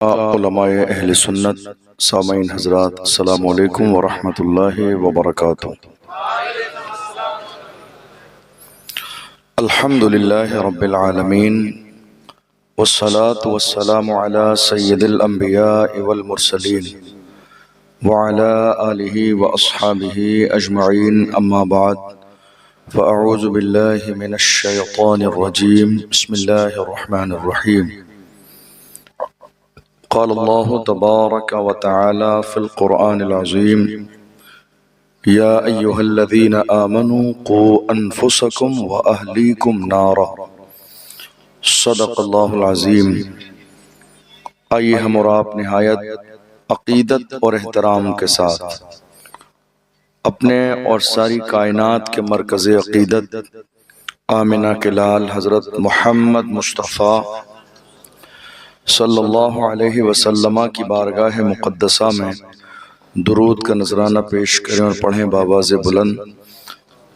علماء اہل سنت سامعین حضرات السلام علیکم ورحمۃ اللہ وبرکاتہ۔ الحمد للہ رب العالمین والصلاة والسلام علی سید الانبیاء والمرسلین وعلی آلہ واصحابہ اجمعین، اما بعد فاعوذ باللہ من الشیطان الرجیم، بسم اللہ الرحمن الرحیم۔ قال اللہ تبارک وتعالی فی القرآن العظیم، یا ایہا الذین آمنوا قوا انفسکم واہلیکم نارا، صدق اللہ العظیم۔ آئیے ہم اور آپ نہایت عقیدت اور احترام کے ساتھ اپنے اور ساری کائنات کے مرکز عقیدت آمنہ کے لال حضرت محمد مصطفیٰ صلی اللہ علیہ وسلم کی بارگاہ مقدسہ میں درود کا نذرانہ پیش کریں اور پڑھیں بآواز بلند،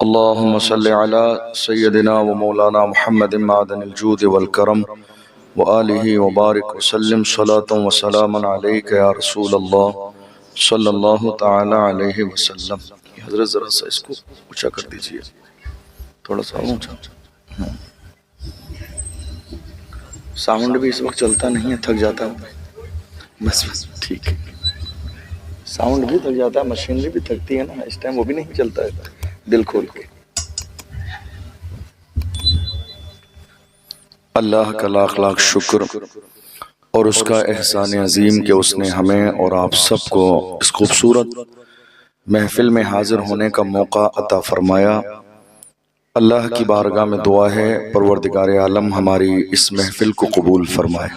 اللہم صلی علی سیدنا و مولانا محمد معدن الجود والکرم وآلہ وبارک وسلم صلاۃ و سلام علیک یا رسول اللہ صلی اللہ تعالی علیہ وسلم۔ حضرت ذرا سا اس کو اونچا کر دیجئے، تھوڑا سا اونچا۔ ساؤنڈ بھی اس وقت چلتا نہیں ہے، تھک جاتا ہے، بس ٹھیک ہے۔ ساؤنڈ بھی تھک جاتا ہے، مشینری بھی تھکتی ہے نا، اس ٹائم وہ بھی نہیں چلتا ہے۔ دل کھول کے اللہ کا لاکھ لاکھ شکر اور اس کا احسان عظیم کہ اس نے ہمیں اور آپ سب کو اس خوبصورت محفل میں حاضر ہونے کا موقع عطا فرمایا۔ اللہ کی بارگاہ میں دعا ہے پروردگار عالم ہماری اس محفل کو قبول فرمائے۔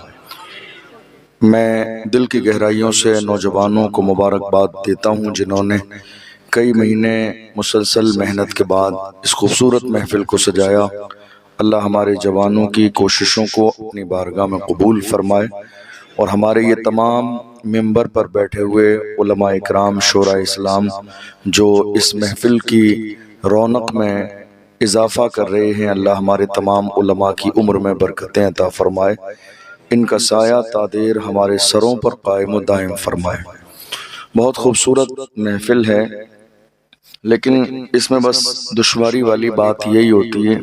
میں دل کی گہرائیوں سے نوجوانوں کو مبارکباد دیتا ہوں جنہوں نے کئی مہینے مسلسل محنت کے بعد اس خوبصورت محفل کو سجایا۔ اللہ ہمارے جوانوں کی کوششوں کو اپنی بارگاہ میں قبول فرمائے اور ہمارے یہ تمام ممبر پر بیٹھے ہوئے علماء اکرام شورائے اسلام جو اس محفل کی رونق میں اضافہ کر رہے ہیں، اللہ ہمارے تمام علماء کی عمر میں برکتیں عطا فرمائے، ان کا سایہ تادیر ہمارے سروں پر قائم و دائم فرمائے۔ بہت خوبصورت محفل ہے، لیکن اس میں بس دشواری والی بات یہی ہوتی ہے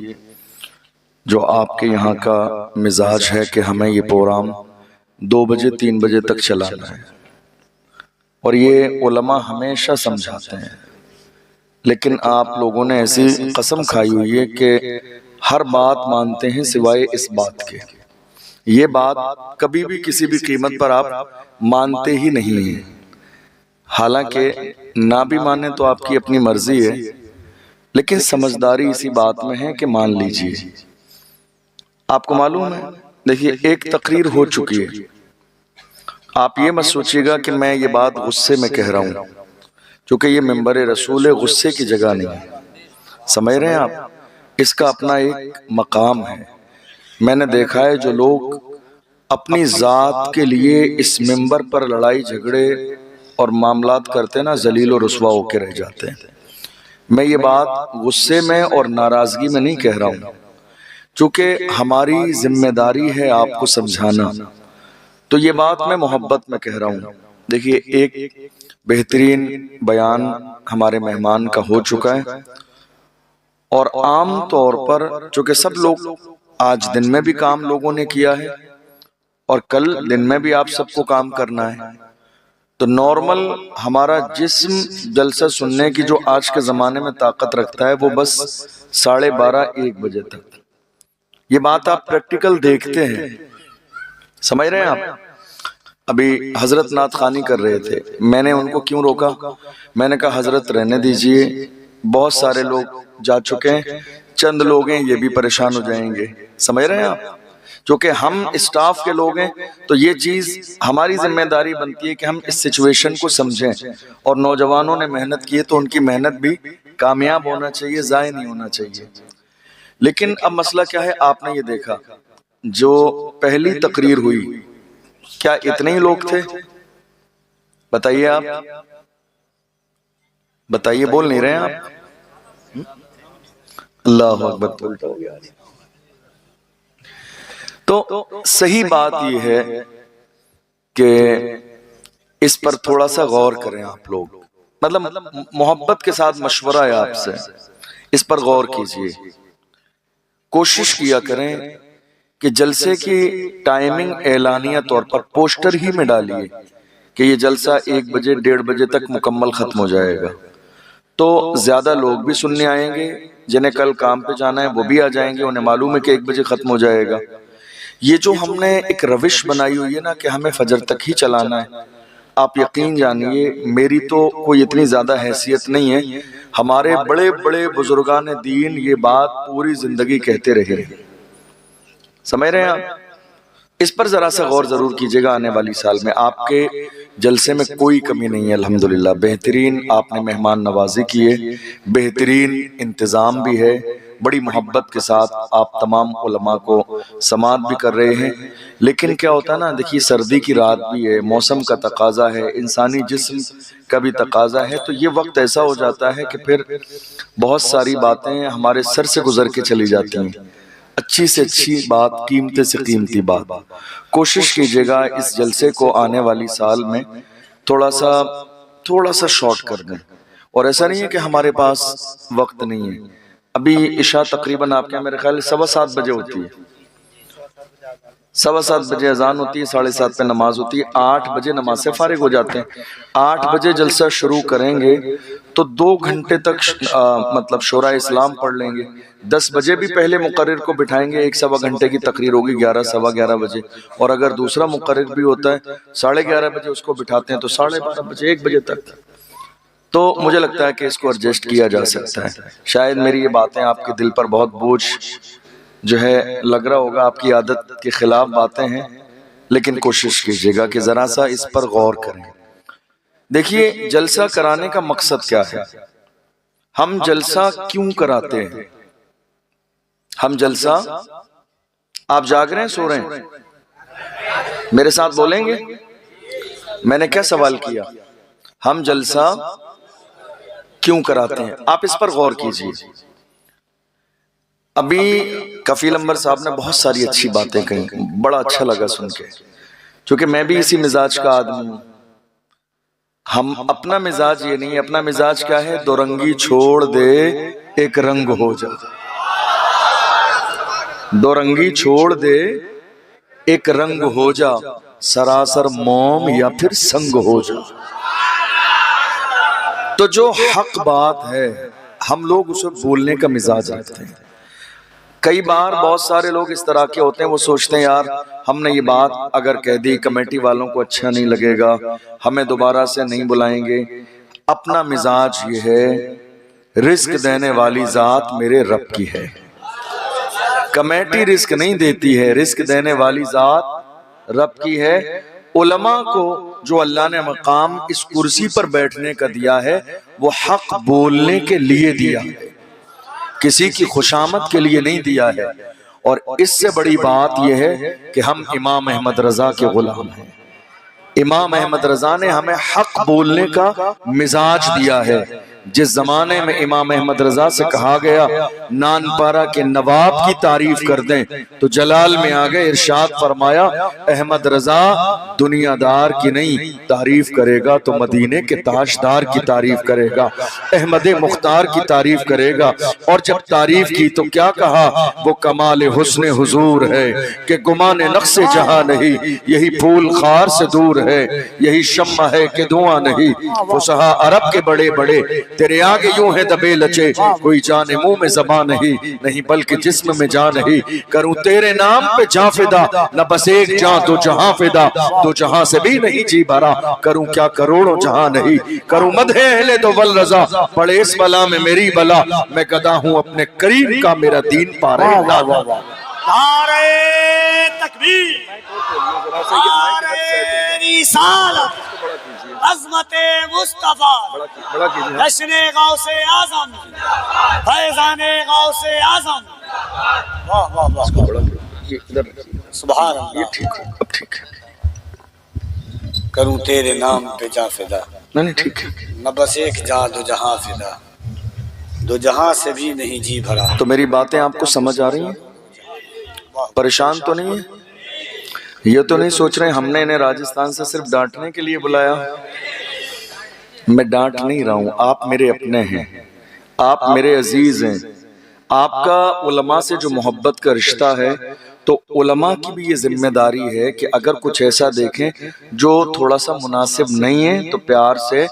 جو آپ کے یہاں کا مزاج ہے کہ ہمیں یہ پروگرام 2 بجے 3 بجے تک چلانا ہے، اور یہ علماء ہمیشہ سمجھاتے ہیں، لیکن آپ لوگوں نے ایسی قسم کھائی ہوئی ہے کہ ہر بات مانتے ہیں سوائے اس بات کے۔ یہ بات کبھی بھی کسی بھی قیمت پر آپ مانتے ہی نہیں ہیں، حالانکہ نہ بھی مانیں تو آپ کی اپنی مرضی ہے، لیکن سمجھداری اسی بات میں ہے کہ مان لیجئے۔ آپ کو معلوم ہے، دیکھیے ایک تقریر ہو چکی ہے، آپ یہ مت سوچیے گا کہ میں یہ بات غصے میں کہہ رہا ہوں، چونکہ یہ منبر رسول غصے کی جگہ نہیں ہے، سمجھ رہے ہیں آپ؟ اس کا اپنا ایک مقام ہے۔ میں نے دیکھا ہے جو لوگ اپنی ذات کے لیے اس منبر پر لڑائی جھگڑے اور معاملات کرتے ہیں نا، ذلیل و رسوا ہو کے رہ جاتے ہیں۔ میں یہ بات غصے میں اور ناراضگی میں نہیں کہہ رہا ہوں، چونکہ ہماری ذمہ داری ہے آپ کو سمجھانا، تو یہ بات میں محبت میں کہہ رہا ہوں۔ دیکھیے ایک بہترین بیان ہمارے مہمان کا ہو چکا ہے، اور عام طور پر چونکہ سب لوگ آج دن میں بھی کام لوگوں نے کیا ہے اور کل دن میں بھی آپ سب کو کام کرنا ہے، تو نارمل ہمارا جسم جلسہ سننے کی جو آج کے زمانے میں طاقت رکھتا ہے وہ بس 12:30 1 بجے تک۔ یہ بات آپ پریکٹیکل دیکھتے ہیں، سمجھ رہے ہیں آپ؟ ابھی حضرت نعت خوانی کر رہے تھے، میں نے ان کو کیوں روکا؟ میں نے کہا حضرت رہنے دیجئے، بہت سارے لوگ جا چکے ہیں، چند لوگ ہیں یہ بھی پریشان ہو جائیں گے، سمجھ رہے ہیں آپ؟ چونکہ ہم اسٹاف کے لوگ ہیں تو یہ چیز ہماری ذمہ داری بنتی ہے کہ ہم اس سچویشن کو سمجھیں، اور نوجوانوں نے محنت کی ہے تو ان کی محنت بھی کامیاب ہونا چاہیے، ضائع نہیں ہونا چاہیے۔ لیکن اب مسئلہ کیا ہے، آپ نے یہ دیکھا جو پہلی تقریر ہوئی، کیا اتنے ہی لوگ تھے؟ بتائیے آپ، بتائیے، بول نہیں رہے ہیں آپ؟ اللہ اکبر، الٹا ہو گیا۔ تو صحیح بات یہ ہے کہ اس پر تھوڑا سا غور کریں آپ لوگ، مطلب محبت کے ساتھ مشورہ ہے آپ سے، اس پر غور کیجئے، کوشش کیا کریں کہ جلسے کی ٹائمنگ اعلانیہ طور پر پوسٹر ہی میں ڈالیے کہ یہ جلسہ 1 بجے 1:30 بجے تک مکمل ختم ہو جائے گا، تو زیادہ لوگ بھی سننے آئیں گے، جنہیں کل کام پہ جانا ہے وہ بھی آ جائیں گے، انہیں معلوم ہے کہ 1 بجے ختم ہو جائے گا۔ یہ جو ہم نے ایک روش بنائی ہوئی ہے نا کہ ہمیں فجر تک ہی چلانا ہے، آپ یقین جانیے میری تو کوئی اتنی زیادہ حیثیت نہیں ہے، ہمارے بڑے بڑے بزرگان دین یہ بات پوری زندگی کہتے رہے، سمجھ رہے ہیں آپ؟ اس پر ذرا سا غور ضرور کیجئے گا، آنے والی سال میں آپ کے جلسے میں کوئی کمی نہیں ہے، الحمدللہ بہترین آپ نے مہمان نوازی کی ہے، بہترین انتظام بھی ہے، بڑی محبت کے ساتھ آپ تمام علماء کو سماعت بھی کر رہے ہیں۔ لیکن کیا ہوتا ہے نا، دیکھیے سردی کی رات بھی ہے، موسم کا تقاضا ہے، انسانی جسم کا بھی تقاضا ہے، تو یہ وقت ایسا ہو جاتا ہے کہ پھر بہت ساری باتیں ہمارے سر سے گزر کے چلی جاتی ہیں، اچھی سے اچھی بات، قیمتی سے قیمتی بات۔ کوشش کیجئے گا اس جلسے کو آنے والی سال میں تھوڑا سا شارٹ کر دیں، اور ایسا نہیں ہے کہ ہمارے پاس وقت نہیں ہے۔ ابھی عشاء تقریباً آپ کے میرے خیال 7:15 بجے ہوتی ہے، 7:15 بجے اذان ہوتی ہے، 7:30 پہ نماز ہوتی ہے، 8 بجے نماز سے فارغ ہو جاتے ہیں۔ 8 بجے جلسہ شروع کریں گے تو 2 گھنٹے تک مطلب شورائے اسلام پڑھ لیں گے۔ 10 بجے بھی پہلے مقرر کو بٹھائیں گے، 1 سوا گھنٹے کی تقریر ہوگی 11 سوا 11 بجے، اور اگر دوسرا مقرر بھی ہوتا ہے 11:30 بجے اس کو بٹھاتے ہیں تو 12:30 بجے 1 بجے تک۔ تو مجھے لگتا ہے کہ اس کو ایڈجسٹ کیا جا سکتا ہے۔ شاید میری یہ باتیں آپ کے دل پر بہت بوجھ جو ہے لگ رہا ہوگا، آپ کی عادت کے خلاف باتیں ہیں، لیکن کوشش کیجئے گا کہ ذرا سا اس پر غور کریں۔ دیکھیے جلسہ کرانے کا مقصد کیا ہے، ہم جلسہ کیوں کراتے ہیں؟ ہم جلسہ، آپ جاگ رہے ہیں سو رہے ہیں؟ میرے ساتھ بولیں گے؟ میں نے کیا سوال کیا؟ ہم جلسہ کیوں کراتے ہیں؟ آپ اس پر غور کیجئے۔ ابھی کفیل انور صاحب نے بہت ساری اچھی باتیں کہیں، بڑا اچھا لگا سن کے، چونکہ میں بھی اسی مزاج کا آدمی ہوں۔ ہم اپنا مزاج یہ نہیں، اپنا مزاج کیا ہے؟ 2 رنگی چھوڑ دے ایک رنگ ہو جا، 2 رنگی چھوڑ دے ایک رنگ ہو جا، سراسر موم یا پھر سنگ ہو جا۔ تو جو حق بات ہے ہم لوگ اسے بولنے کا مزاج رکھتے ہیں۔ کئی بار بہت سارے لوگ اس طرح کے ہوتے ہیں، وہ سوچتے ہیں یار ہم نے یہ بات اگر کہہ دی کمیٹی والوں کو اچھا نہیں لگے گا، ہمیں دوبارہ سے نہیں بلائیں گے۔ اپنا مزاج یہ ہے، رزق دینے والی ذات میرے رب کی ہے، کمیٹی رزق نہیں دیتی ہے، رزق دینے والی ذات رب کی ہے۔ علماء کو جو اللہ نے مقام اس کرسی پر بیٹھنے کا دیا ہے وہ حق بولنے کے لیے دیا ہے، کسی کی خوشامد کے لیے نہیں دیا ہے۔ اور اس سے بڑی بات یہ ہے کہ ہم امام احمد رضا کے غلام ہیں، امام احمد رضا نے ہمیں حق بولنے کا مزاج دیا ہے۔ جس زمانے میں امام احمد رضا سے کہا گیا نان پارا کے نواب کی تعریف کر دیں تو جلال میں آگے ارشاد فرمایا احمد رضا دنیا دار کی نہیں تعریف کرے گا تو مدینے کے تاجدار کی تعریف کرے گا، احمد مختار کی تعریف کرے گا۔ اور جب تعریف کی تو کیا کہا؟ وہ کمال حسن حضور ہے کہ گمان نقص جہاں نہیں، یہی پھول خار سے دور ہے، یہی شمع ہے کہ دھواں نہیں۔ فصحا عرب کے بڑے بڑے تیرے آگے یوں ہے دبے لچے، کوئی جان منہ میں زبان نہیں بلکہ جسم میں جان نہیں۔ کروں تیرے نام پہ جاں فدا، نہ بس ایک جاں دو جہاں فدا، دو جہاں سے بھی نہیں جی بھرا، کروں کیا کروڑوں جہاں نہیں۔ کروں مدح اہل دو والرضا، پڑے اس بلا میں میری بلا، میں گدا ہوں اپنے کریم کا میرا دین پارے لا۔ نعرہ تکبیر، نعرہ رسالت، عظمت مصطفیٰ، جشن غوث اعظم، فیضان غوث اعظم۔ واہ واہ واہ، سبحان اللہ۔ یہ ٹھیک ہے، اب ٹھیک ہے، کروں تیرے نام پہ جاں فدا، نہیں ٹھیک ہے۔ نہ بس ایک جاں دو جہاں فدا، دو جہاں سے بھی نہیں جی بھرا۔ تو میری باتیں آپ کو سمجھ آ رہی ہیں؟ پریشان تو نہیں ہے؟ یہ تو نہیں سوچ رہے ہم نے انہیں راجستھان سے صرف ڈانٹنے کے لیے بلایا؟ میں ڈانٹ نہیں رہا ہوں، آپ میرے اپنے ہیں، آپ میرے عزیز ہیں۔ آپ کا علماء سے جو محبت کا رشتہ ہے، تو علماء کی بھی یہ ذمہ داری ہے کہ اگر کچھ ایسا دیکھیں جو تھوڑا سا مناسب نہیں ہے تو پیار سے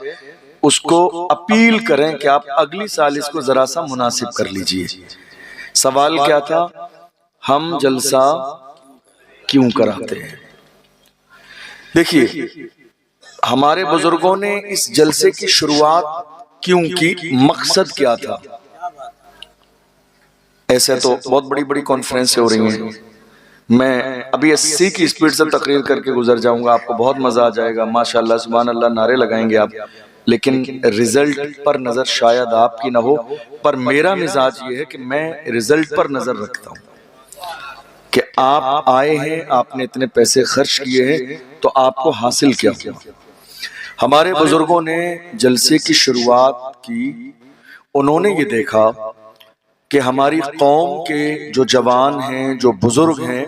اس کو اپیل کریں کہ آپ اگلی سال اس کو ذرا سا مناسب کر لیجئے۔ سوال کیا تھا؟ ہم جلسہ کیوں کراتے ہیں؟ دیکھیے، ہمارے بزرگوں نے اس جلسے کی شروعات کیوں کی، مقصد کیا تھا؟ ایسے تو بہت بڑی بڑی کانفرنسیں ہو رہی ہیں، میں ابھی 80 کی سپیڈ سے تقریر کر کے گزر جاؤں گا، آپ کو بہت مزہ آ جائے گا، ماشاءاللہ سبحان اللہ نعرے لگائیں گے آپ، لیکن رزلٹ پر نظر شاید آپ کی نہ ہو، پر میرا مزاج یہ ہے کہ میں رزلٹ پر نظر رکھتا ہوں کہ آپ آئے ہیں، آپ نے اتنے پیسے خرچ کیے ہیں، تو آپ کو حاصل کیا ہوا۔ ہمارے بزرگوں نے جلسے کی شروعات کی، انہوں نے یہ دیکھا کہ ہماری قوم کے جو جوان ہیں، جو بزرگ ہیں،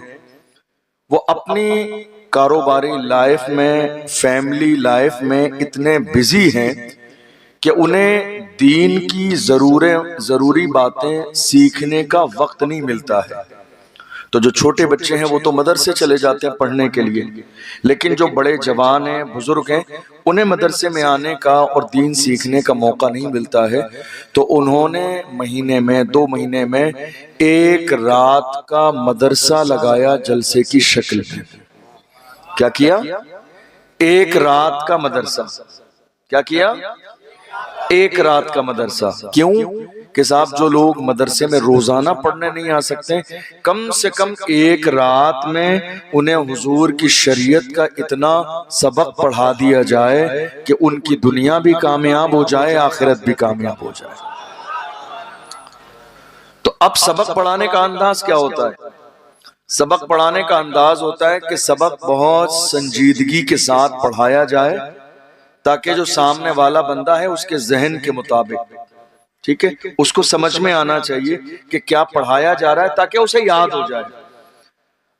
وہ اپنی کاروباری لائف میں، فیملی لائف میں اتنے بزی ہیں کہ انہیں دین کی ضروری باتیں سیکھنے کا وقت نہیں ملتا ہے۔ تو جو چھوٹے بچے ہیں وہ تو مدرسے چلے جاتے ہیں پڑھنے کے لیے، لیکن جو بڑے جوان ہیں، بزرگ ہیں، انہیں مدرسے میں آنے کا اور دین سیکھنے کا موقع نہیں ملتا ہے۔ تو انہوں نے مہینے میں، 2 مہینے میں 1 رات کا مدرسہ لگایا جلسے کی شکل میں۔ کیا کیا؟ 1 رات کا مدرسہ۔ کیا کیا؟ 1 رات کا مدرسہ۔ کیوں کہ صاحب جو لوگ مدرسے میں روزانہ پڑھنے نہیں آ سکتے، کم سے کم 1 رات میں انہیں حضور کی شریعت کا اتنا سبق پڑھا دیا جائے کہ ان کی دنیا بھی کامیاب ہو جائے، آخرت بھی کامیاب ہو جائے۔ تو اب سبق پڑھانے کا انداز کیا ہوتا ہے؟ سبق پڑھانے کا انداز ہوتا ہے کہ سبق بہت سنجیدگی کے ساتھ پڑھایا جائے تاکہ جو سامنے والا بندہ ہے اس کے ذہن کے مطابق، ٹھیک ہے، اس کو سمجھ میں آنا چاہیے کہ کیا پڑھایا جا رہا ہے تاکہ اسے یاد ہو جائے۔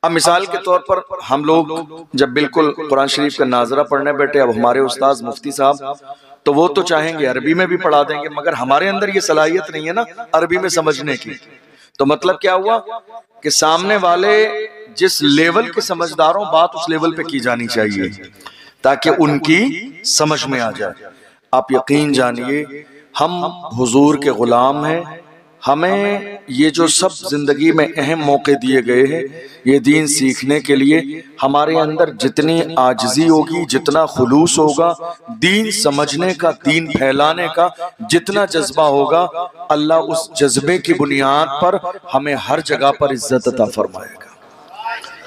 اب مثال کے طور پر ہم لوگ جب بالکل قرآن شریف کا ناظرہ پڑھنے بیٹھے، اب ہمارے استاذ مفتی صاحب تو وہ تو چاہیں گے عربی میں بھی پڑھا دیں گے، مگر ہمارے اندر یہ صلاحیت نہیں ہے نا عربی میں سمجھنے کی۔ تو مطلب کیا ہوا کہ سامنے والے جس لیول کے سمجھداروں، بات اس لیول پہ کی جانی چاہیے تاکہ ان کی سمجھ میں آ جائے۔ آپ یقین جانیے ہم حضور کے غلام ہیں، ہمیں یہ جو سب زندگی میں اہم موقع دیے گئے ہیں یہ دین سیکھنے کے لیے، ہمارے اندر جتنی عاجزی ہوگی، جتنا خلوص ہوگا، دین سمجھنے کا، دین پھیلانے کا جتنا جذبہ ہوگا، اللہ اس جذبے کی بنیاد پر ہمیں ہر جگہ پر عزت عطا فرمائے گا۔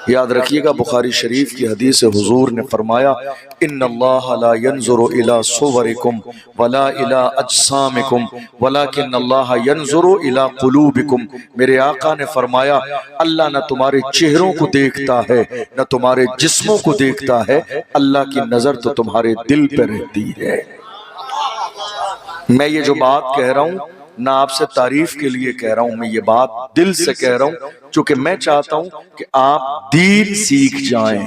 یاد رکھیے گا بخاری شریف کی حدیث حضور نے فرمایا ان اللہ لا ينظر الى صورکم ولا الى اجسامکم ولکن اللہ ينظر الى قلوبکم۔ میرے آقا نے فرمایا اللہ نہ تمہارے چہروں کو دیکھتا ہے نہ تمہارے جسموں کو دیکھتا ہے، اللہ کی نظر تو تمہارے دل پہ رہتی ہے۔ میں یہ جو بات کہہ رہا ہوں نہ آپ سے تعریف کے لیے کہہ رہا ہوں، میں یہ بات دل سے کہہ رہا ہوں چونکہ میں چاہتا ہوں کہ آپ دین سیکھ جائیں،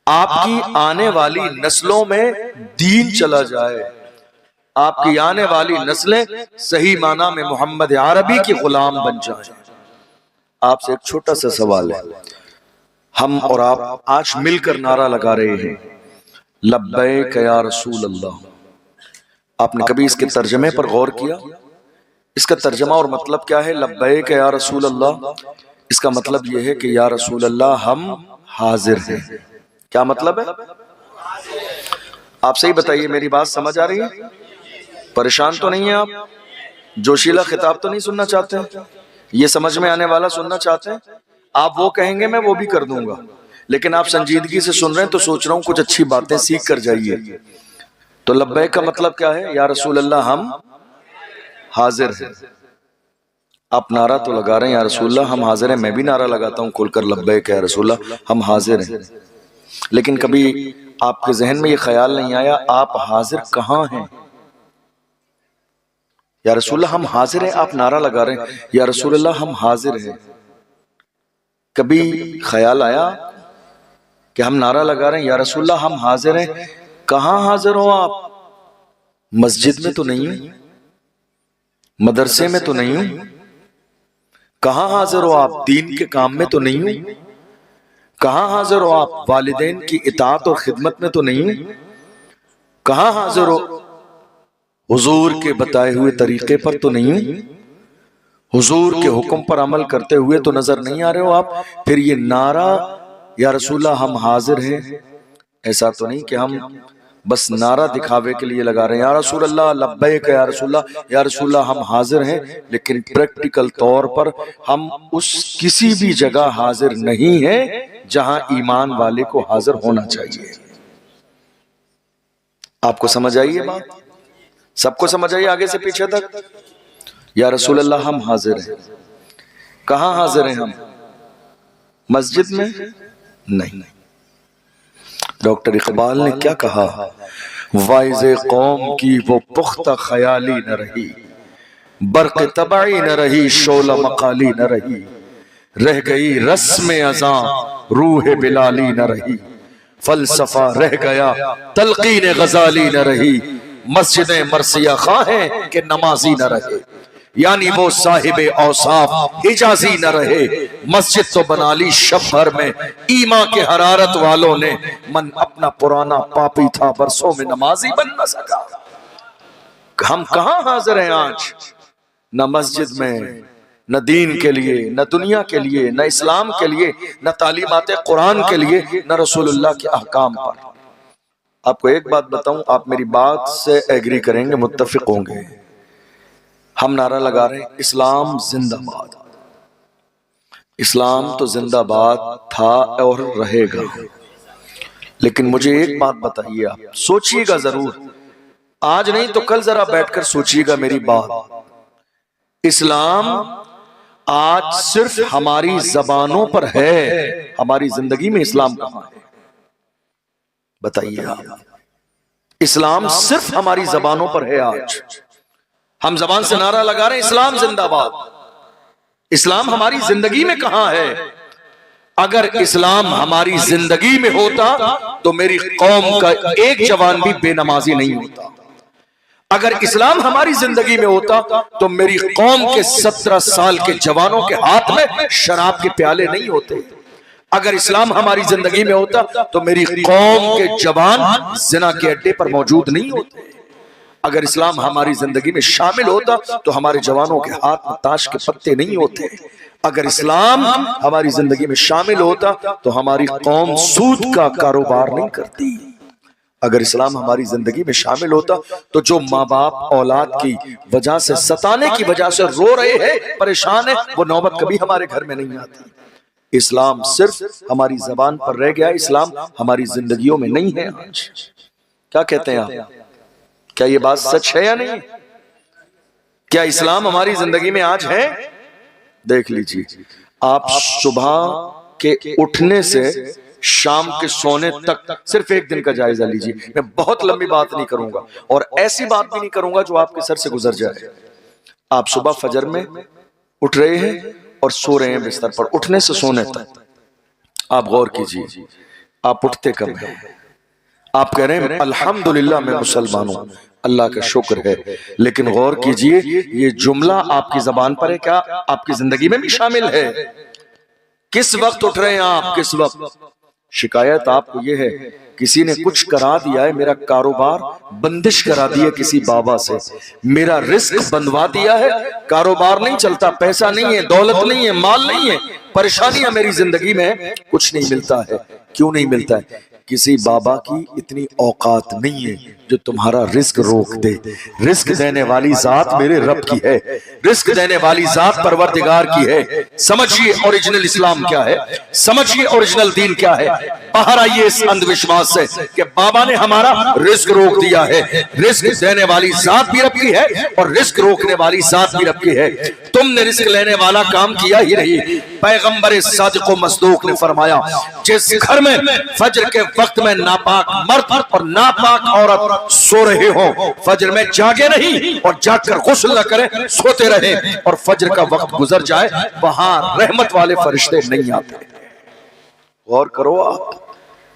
آپ کی آنے والی نسلوں میں دین چلا جائے، آپ کی آنے والی نسلیں صحیح معنی میں محمد عربی کی غلام بن جائیں۔ آپ سے ایک چھوٹا سا سوال ہے، ہم اور آپ آج مل کر نعرہ لگا رہے ہیں لبیک یا رسول اللہ۔ آپ نے کبھی اس کے ترجمے پر غور کیا؟ اس کا ترجمہ اور مطلب کیا ہے؟ لبیک یا رسول اللہ، اس کا مطلب یہ ہے کہ یا رسول اللہ ہم حاضر ہیں۔ کیا مطلب ہے؟ آپ صحیح بتائیے، میری بات سمجھ آ رہی ہے؟ پریشان تو نہیں ہیں آپ؟ جوشیلا خطاب تو نہیں سننا چاہتے ہیں؟ یہ سمجھ میں آنے والا سننا چاہتے ہیں؟ آپ وہ کہیں گے میں وہ بھی کر دوں گا، لیکن آپ سنجیدگی سے سن رہے ہیں تو سوچ رہا ہوں کچھ اچھی باتیں سیکھ کر جائیے۔ تو لبیک کا مطلب کیا ہے؟ یا رسول اللہ ہم حاضر ہیں۔ آپ نعرہ تو لگا رہے ہیں یا رسول اللہ ہم حاضر ہیں، میں بھی نعرہ لگاتا ہوں کھول کر لبیک یا رسول اللہ ہم حاضر ہیں، لیکن کبھی آپ کے ذہن میں یہ خیال نہیں آیا آپ حاضر کہاں ہیں؟ یا رسول اللہ ہم حاضر ہیں، آپ نعرہ لگا رہے ہیں یا رسول اللہ ہم حاضر ہیں، کبھی خیال آیا کہ ہم نعرہ لگا رہے ہیں یا رسول اللہ ہم حاضر ہیں. کہاں حاضر ہو آپ؟ مسجد میں تو نہیں ہوں، مدرسے میں تو نہیں ہوں. کہاں حاضر ہو آپ؟ دین کے کام میں تو نہیں ہوں. کہاں حاضر ہو آپ؟ والدین کی اطاعت اور خدمت میں تو نہیں ہوں. کہاں حاضر ہو؟ حضور کے بتائے ہوئے طریقے پر تو نہیں ہوں. حضور کے حکم پر عمل کرتے ہوئے تو نظر نہیں آ رہے ہو آپ. پھر یہ نعرہ یا رسول اللہ ہم حاضر ہیں، ایسا تو نہیں کہ ہم بس نعرہ دکھاوے کے لیے لگا رہے ہیں یا رسول اللہ لبیک یا رسول اللہ، یا رسول اللہ ہم حاضر ہیں، لیکن پریکٹیکل طور پر ہم اس کسی بھی جگہ حاضر نہیں ہیں جہاں ایمان والے کو حاضر ہونا چاہیے. آپ کو سمجھ آئی یہ بات؟ سب کو سمجھ آئی آگے سے پیچھے تک؟ یا رسول اللہ ہم حاضر ہیں. کہاں حاضر ہیں ہم؟ مسجد میں نہیں. ڈاکٹر اقبال نے کیا کہا؟ وائز قوم کی وہ پختہ خیالی نہ رہی، برق تبعی نہ رہی، شعلہ مقالی نہ رہی، رہ گئی رسم ازاں روح بلالی نہ رہی، فلسفہ رہ گیا تلقین غزالی نہ رہی، مسجدیں مرثیہ خواہیں کہ نمازی نہ رہے. یعنی وہ صاحب اوصاف حجازی نہ رہے. مسجد تو بنا لی شب بھر میں ایمان کے حرارت والوں نے، من اپنا پرانا پاپی تھا برسوں میں نمازی بن نہ سکا. ہم کہاں حاضر ہیں آج؟ نہ مسجد میں، نہ دین کے لیے، نہ دنیا کے لیے، نہ اسلام کے لیے، نہ تعلیمات قرآن کے لیے، نہ رسول اللہ کے احکام پر. آپ کو ایک بات بتاؤں، آپ میری بات سے ایگری کریں گے، متفق ہوں گے. ہم نعرہ لگا رہے ہیں اسلام زندہ باد. اسلام تو زندہ باد تھا اور رہے گا، لیکن مجھے ایک بات بتائیے، آپ سوچئے گا ضرور، آج نہیں تو کل ذرا بیٹھ کر سوچئے گا میری بات. اسلام آج صرف ہماری زبانوں پر ہے، ہماری زندگی میں اسلام کہاں ہے؟ بتائیے آپ. اسلام صرف ہماری زبانوں پر ہے. آج ہم زبان سے نعرہ لگا رہے ہیں اسلام زندہ باد. اسلام ہماری زندگی میں کہاں ہے؟ اگر اسلام ہماری زندگی میں ہوتا تو میری قوم کا ایک جوان بھی بے نمازی نہیں ہوتا. اگر اسلام ہماری زندگی میں ہوتا تو میری قوم کے 17 سال کے جوانوں کے ہاتھ میں شراب کے پیالے نہیں ہوتے. اگر اسلام ہماری زندگی میں ہوتا تو میری قوم کے جوان زنا کے اڈے پر موجود نہیں ہوتے. اگر اسلام ہماری زندگی میں شامل ہوتا تو ہمارے جوانوں کے ہاتھ میں تاش کے پتے نہیں ہوتے. اگر اسلام ہماری زندگی میں شامل ہوتا تو ہماری قوم سود کا کاروبار نہیں کرتی. اگر اسلام ہماری زندگی میں شامل ہوتا تو جو ماں باپ اولاد کی وجہ سے ستانے کی وجہ سے رو رہے ہیں، پریشان ہیں، وہ نوبت کبھی ہمارے گھر میں نہیں آتی. اسلام صرف ہماری زبان پر رہ گیا، اسلام ہماری زندگیوں میں نہیں ہے. آج کیا کہتے ہیں آپ؟ کیا یہ بات سچ ہے یا نہیں؟ کیا اسلام ہماری زندگی میں آج ہے؟ دیکھ لیجیے، آپ صبح کے اٹھنے سے شام کے سونے تک صرف ایک دن کا جائزہ لیجیے. میں بہت لمبی بات نہیں کروں گا اور ایسی بات بھی نہیں کروں گا جو آپ کے سر سے گزر جائے. آپ صبح فجر میں اٹھ رہے ہیں اور سو رہے ہیں بستر پر، اٹھنے سے سونے تک آپ غور کیجیے، آپ اٹھتے کب ہیں؟ آپ کہہ رہے ہیں الحمدللہ میں مسلمان ہوں، اللہ کا شکر ہے، لیکن غور کیجئے یہ جملہ آپ کی زبان پر ہے کیا آپ کی زندگی میں بھی شامل ہے؟ کس وقت اٹھ رہے ہیں آپ؟ کس وقت؟ شکایت آپ کو یہ ہے کسی نے کچھ کرا دیا ہے، میرا کاروبار بندش کرا دیا کسی بابا سے، میرا رزق بندوا دیا ہے، کاروبار نہیں چلتا، پیسہ نہیں ہے، دولت نہیں ہے، مال نہیں ہے، پریشانیاں میری زندگی میں، کچھ نہیں ملتا ہے. کیوں نہیں ملتا ہے؟ کسی بابا کی اتنی اوقات نہیں ہے جو تمہارا رزق روک دے. رزق دینے والی ذات میرے رب کی ہے، رزق دینے والی ذات پروردگار کی ہے. سمجھیے اوریجنل اسلام کیا ہے، سمجھیے اوریجنل دین کیا ہے. باہر آئیے اس اندھ وشواس سے کہ بابا نے ہمارا رزق روک دیا ہے. رزق دینے والی ذات بھی رب کی ہے اور رزق روکنے والی ذات بھی رب کی ہے. تم نے رزق لینے والا کام کیا ہی نہیں. پیغمبر صادق و مصدوق نے فرمایا جس گھر میں فجر کے وقت میں ناپاک مرد اور ناپاک عورت سو رہے ہوں، فجر میں جاگے نہیں اور جاگ کر غسل نہ کریں، سوتے رہیں اور فجر کا وقت گزر جائے، وہاں رحمت والے فرشتے نہیں آتے. غور کرو آپ،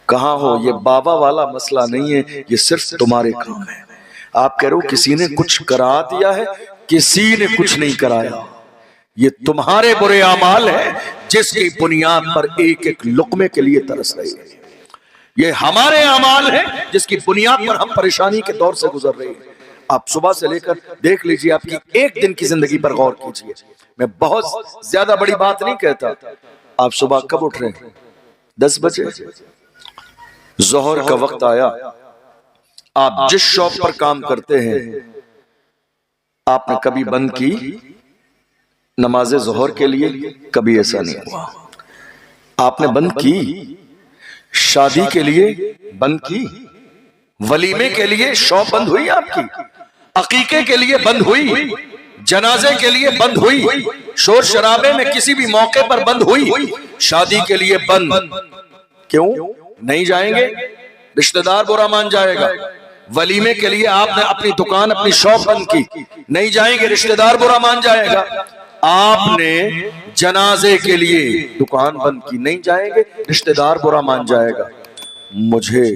کہاں ہو؟ یہ بابا والا مسئلہ نہیں ہے، یہ صرف تمہارے کام ہے۔ آپ کہہ رہے ہو کسی نے کچھ کرا دیا ہے، کسی نے کچھ نہیں کرایا، یہ تمہارے برے اعمال ہیں جس کی بنیاد پر ایک ایک لقمے کے لیے ترس رہے ہیں۔ یہ ہمارے اعمال ہیں جس کی بنیاد پر ہم پریشانی کے دور سے گزر رہے ہیں۔ آپ صبح سے لے کر دیکھ لیجئے، آپ کی ایک دن کی زندگی پر غور کیجئے۔ میں بہت زیادہ بڑی بات نہیں کہتا۔ آپ صبح کب اٹھ رہے ہیں؟ 10 بجے ظہر کا وقت آیا، آپ جس شاپ پر کام کرتے ہیں آپ نے کبھی بند کی نماز ظہر کے لیے؟ کبھی ایسا نہیں ہوا۔ آپ نے بند کی شادی کے لیے، بند کی ولیمے کے لیے، شاپ بند ہوئی آپ کی، عقیقے کے لیے بند ہوئی، جنازے کے لیے بند ہوئی، شور شرابے میں کسی بھی موقع پر بند ہوئی، شادی کے لیے بند۔ کیوں نہیں جائیں گے؟ رشتہ دار برا مان جائے گا۔ ولیمے کے لیے آپ نے اپنی دکان، اپنی شاپ بند کی، نہیں جائیں گے، رشتہ دار برا مان جائے گا۔ آپ نے جنازے کے لیے دکان بند کی، نہیں جائیں گے، رشتہ دار برا مان جائے گا۔ مجھے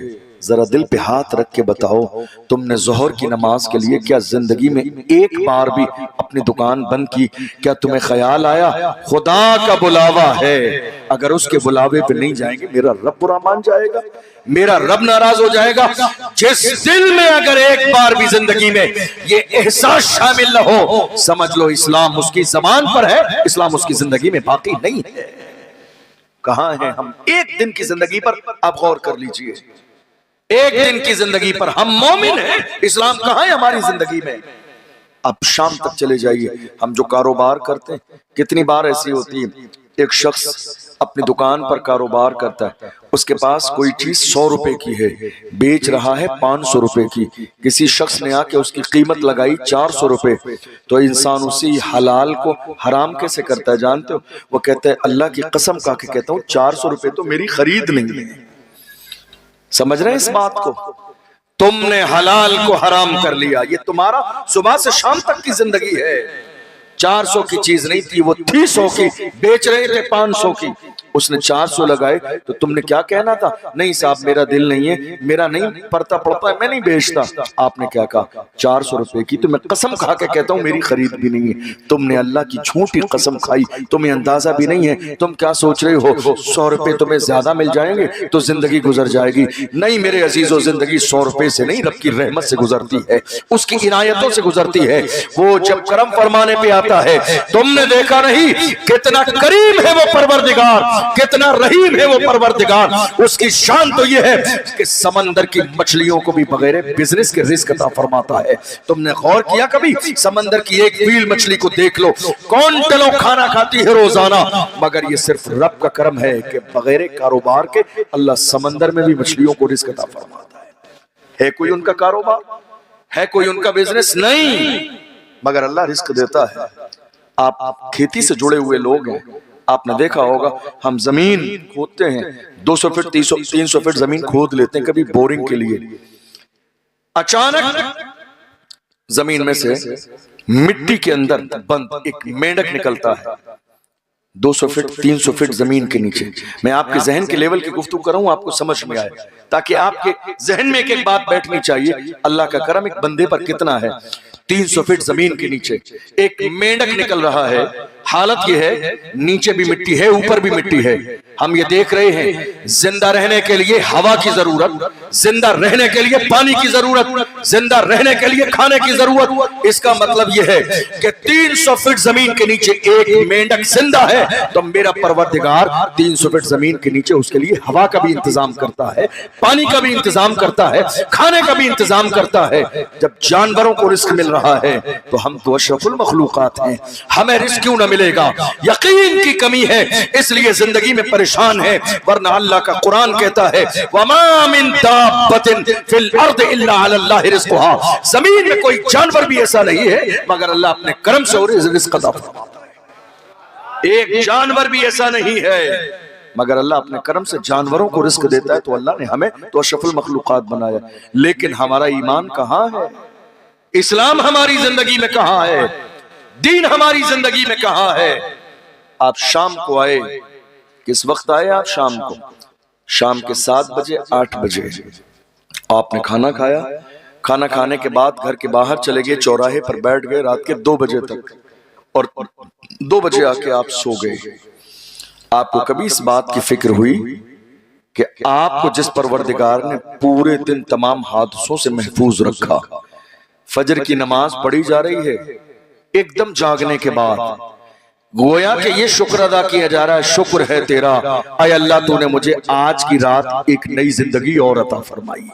ذرا دل پہ ہاتھ رکھ کے بتاؤ، تم نے ظہر کی نماز کے لیے کیا زندگی میں ایک بار بھی اپنی دکان بند کی؟ کیا تمہیں خیال آیا خدا کا بلاوا ہے، اگر اس کے بلاوے پہ نہیں جائیں گے میرا رب برا مان جائے گا، میرا رب ناراض ہو جائے گا؟ جس دل میں اگر ایک بار بھی زندگی میں یہ احساس شامل نہ ہو، سمجھ لو اسلام اس کی زبان پر ہے، اسلام اس کی زندگی میں باقی نہیں ہے۔ کہاں ہیں ہم؟ ایک دن کی زندگی پر آپ غور کر لیجئے، ایک دن کی زندگی پر ہم مومن ہیں، اسلام کہاں ہے ہماری زندگی میں؟ اب شام تک چلے جائیے، ہم جو کاروبار کرتے ہیں کتنی بار ایسی ہوتی ہے، ایک شخص اپنی دکان پر کاروبار کرتا ہے، اس کے پاس کوئی چیز 100 روپے کی ہے، بیچ رہا ہے 500 روپے کی، کسی شخص نے آ کے اس کی قیمت لگائی 400 روپے، تو انسان اسی حلال کو حرام کیسے کرتا ہے جانتے ہو؟ وہ کہتا ہے اللہ کی قسم کھا کے کہتا ہوں 400 روپے تو میری خرید نہیں ہے۔ سمجھ رہے ہیں اس بات کو؟ تم نے حلال کو حرام کر لیا، یہ تمہارا صبح سے شام تک کی زندگی ہے۔ 400 کی چیز نہیں تھی، وہ تھی 100 کی، بیچ رہے تھے 500 کی، اس نے 400 لگائے تو تم نے کیا کہنا تھا؟ نہیں صاحب میرا دل نہیں ہے، میرا نہیں پڑتا ہے، میں نہیں بیچتا۔ آپ نے کیا کہا؟ 400 روپے کی، تو میں قسم کھا کے کہتا ہوں میری خرید بھی نہیں ہے۔ تم نے اللہ کی جھوٹی قسم کھائی، تمہیں اندازہ بھی نہیں ہے، تم کیا سوچ رہے ہو 100 روپے تمہیں زیادہ مل جائیں گے تو زندگی گزر جائے گی؟ نہیں میرے عزیزو، زندگی 100 روپے سے نہیں، رب کی رحمت سے گزرتی ہے، اس کی عنایتوں سے گزرتی ہے۔ وہ جب کرم فرمانے پہ آتا ہے، تم نے دیکھا نہیں کتنا کریم ہے وہ پروردگار، کتنا رحیم ہے وہ پروردگار۔ اس کی شان تو یہ ہے کہ سمندر کی مچھلیوں کو بھی بغیر بزنس کے رزق عطا فرماتا ہے۔ تم نے غور کیا کبھی؟ سمندر کی ایک ویل مچھلی کو دیکھ لو، کونٹلوں کھانا کھاتی ہے روزانہ، مگر یہ صرف رب کا کرم ہے کہ بغیر کاروبار کے اللہ سمندر میں بھی مچھلیوں کو رزق عطا فرماتا ہے۔ ہے کوئی ان کا کاروبار؟ ہے کوئی ان کا بزنس؟ نہیں، مگر اللہ رزق دیتا ہے۔ آپ کھیتی سے جڑے ہوئے لوگ ہیں، آپ نے دیکھا ہوگا ہم زمین کھودتے ہیں، 200 فٹ 300 فٹ زمین کھود لیتے ہیں کبھی بورنگ کے لیے، اچانک زمین میں سے مٹی کے اندر بند ایک مینڈک نکلتا ہے 200 فٹ 300 فٹ زمین کے نیچے۔ میں آپ کے ذہن کے لیول کی گفتگو کر رہا ہوں، آپ کو سمجھ میں آئے، تاکہ آپ کے ذہن میں ایک بات بیٹھنی چاہیے، اللہ کا کرم ایک بندے پر کتنا ہے۔ 300 فٹ زمین کے نیچے ایک مینڈک نکل رہا ہے، حالت یہ ہے نیچے بھی مٹی ہے اوپر بھی مٹی ہے۔ ہم یہ دیکھ رہے ہیں زندہ رہنے کے لیے ہوا کی ضرورت، زندہ رہنے کے لیے پانی کی ضرورت، زندہ رہنے کے لیے کھانے کی ضرورت۔ اس کا مطلب یہ ہے کہ 300 فٹ زمین کے نیچے ایک مینڈک زندہ ہے تو میرا پروردگار 300 فٹ زمین کے نیچے اس کے لیے ہوا کا بھی انتظام کرتا ہے، پانی کا بھی انتظام کرتا ہے، کھانے کا بھی انتظام کرتا ہے۔ جب جانوروں کو رزق مل رہا ہے تو ہم تو اشرف المخلوقات ہیں، ہمیں رزق کیوں نہ ملے گا؟ یقین کی کمی ہے اس لیے زندگی میں پریشان ہے، ورنہ اللہ کا قرآن کہتا ہے وَمَا مِن دَابَّةٍ فِي الْأَرْضِ إِلَّا عَلَى اللَّهِ رِزْقُهَا، زمین میں کوئی جانور بھی ایسا نہیں ہے مگر اللہ اپنے کرم سے اور رزق عطا فرماتا ہے۔ ایک جانور بھی ایسا نہیں ہے مگر اللہ اپنے کرم سے جانوروں کو رزق دیتا ہے، تو اللہ نے ہمیں تو اشرف المخلوقات بنایا، لیکن ہمارا ایمان کہاں ہے؟ اسلام ہماری زندگی میں کہاں ہے؟ دین ہماری زندگی میں کہاں ہے؟ آپ شام کو آئے، کس وقت آئے آپ شام کو؟ شام کے 7 بجے 8 بجے آپ نے کھانا کھایا، کھانا کھانے کے بعد گھر کے باہر چلے گئے، چوراہے پر بیٹھ گئے رات کے 2 بجے تک، اور 2 بجے آ کے آپ سو گئے۔ آپ کو کبھی اس بات کی فکر ہوئی کہ آپ کو جس پروردگار نے پورے دن تمام حادثوں سے محفوظ رکھا، فجر کی نماز پڑھی جا رہی ہے، ایک دم جاگنے کے بعد گویا کہ یہ شکر ادا کیا جا رہا ہے، شکر ہے تیرا اے اللہ تو نے مجھے آج کی رات ایک نئی زندگی اور عطا فرمائی۔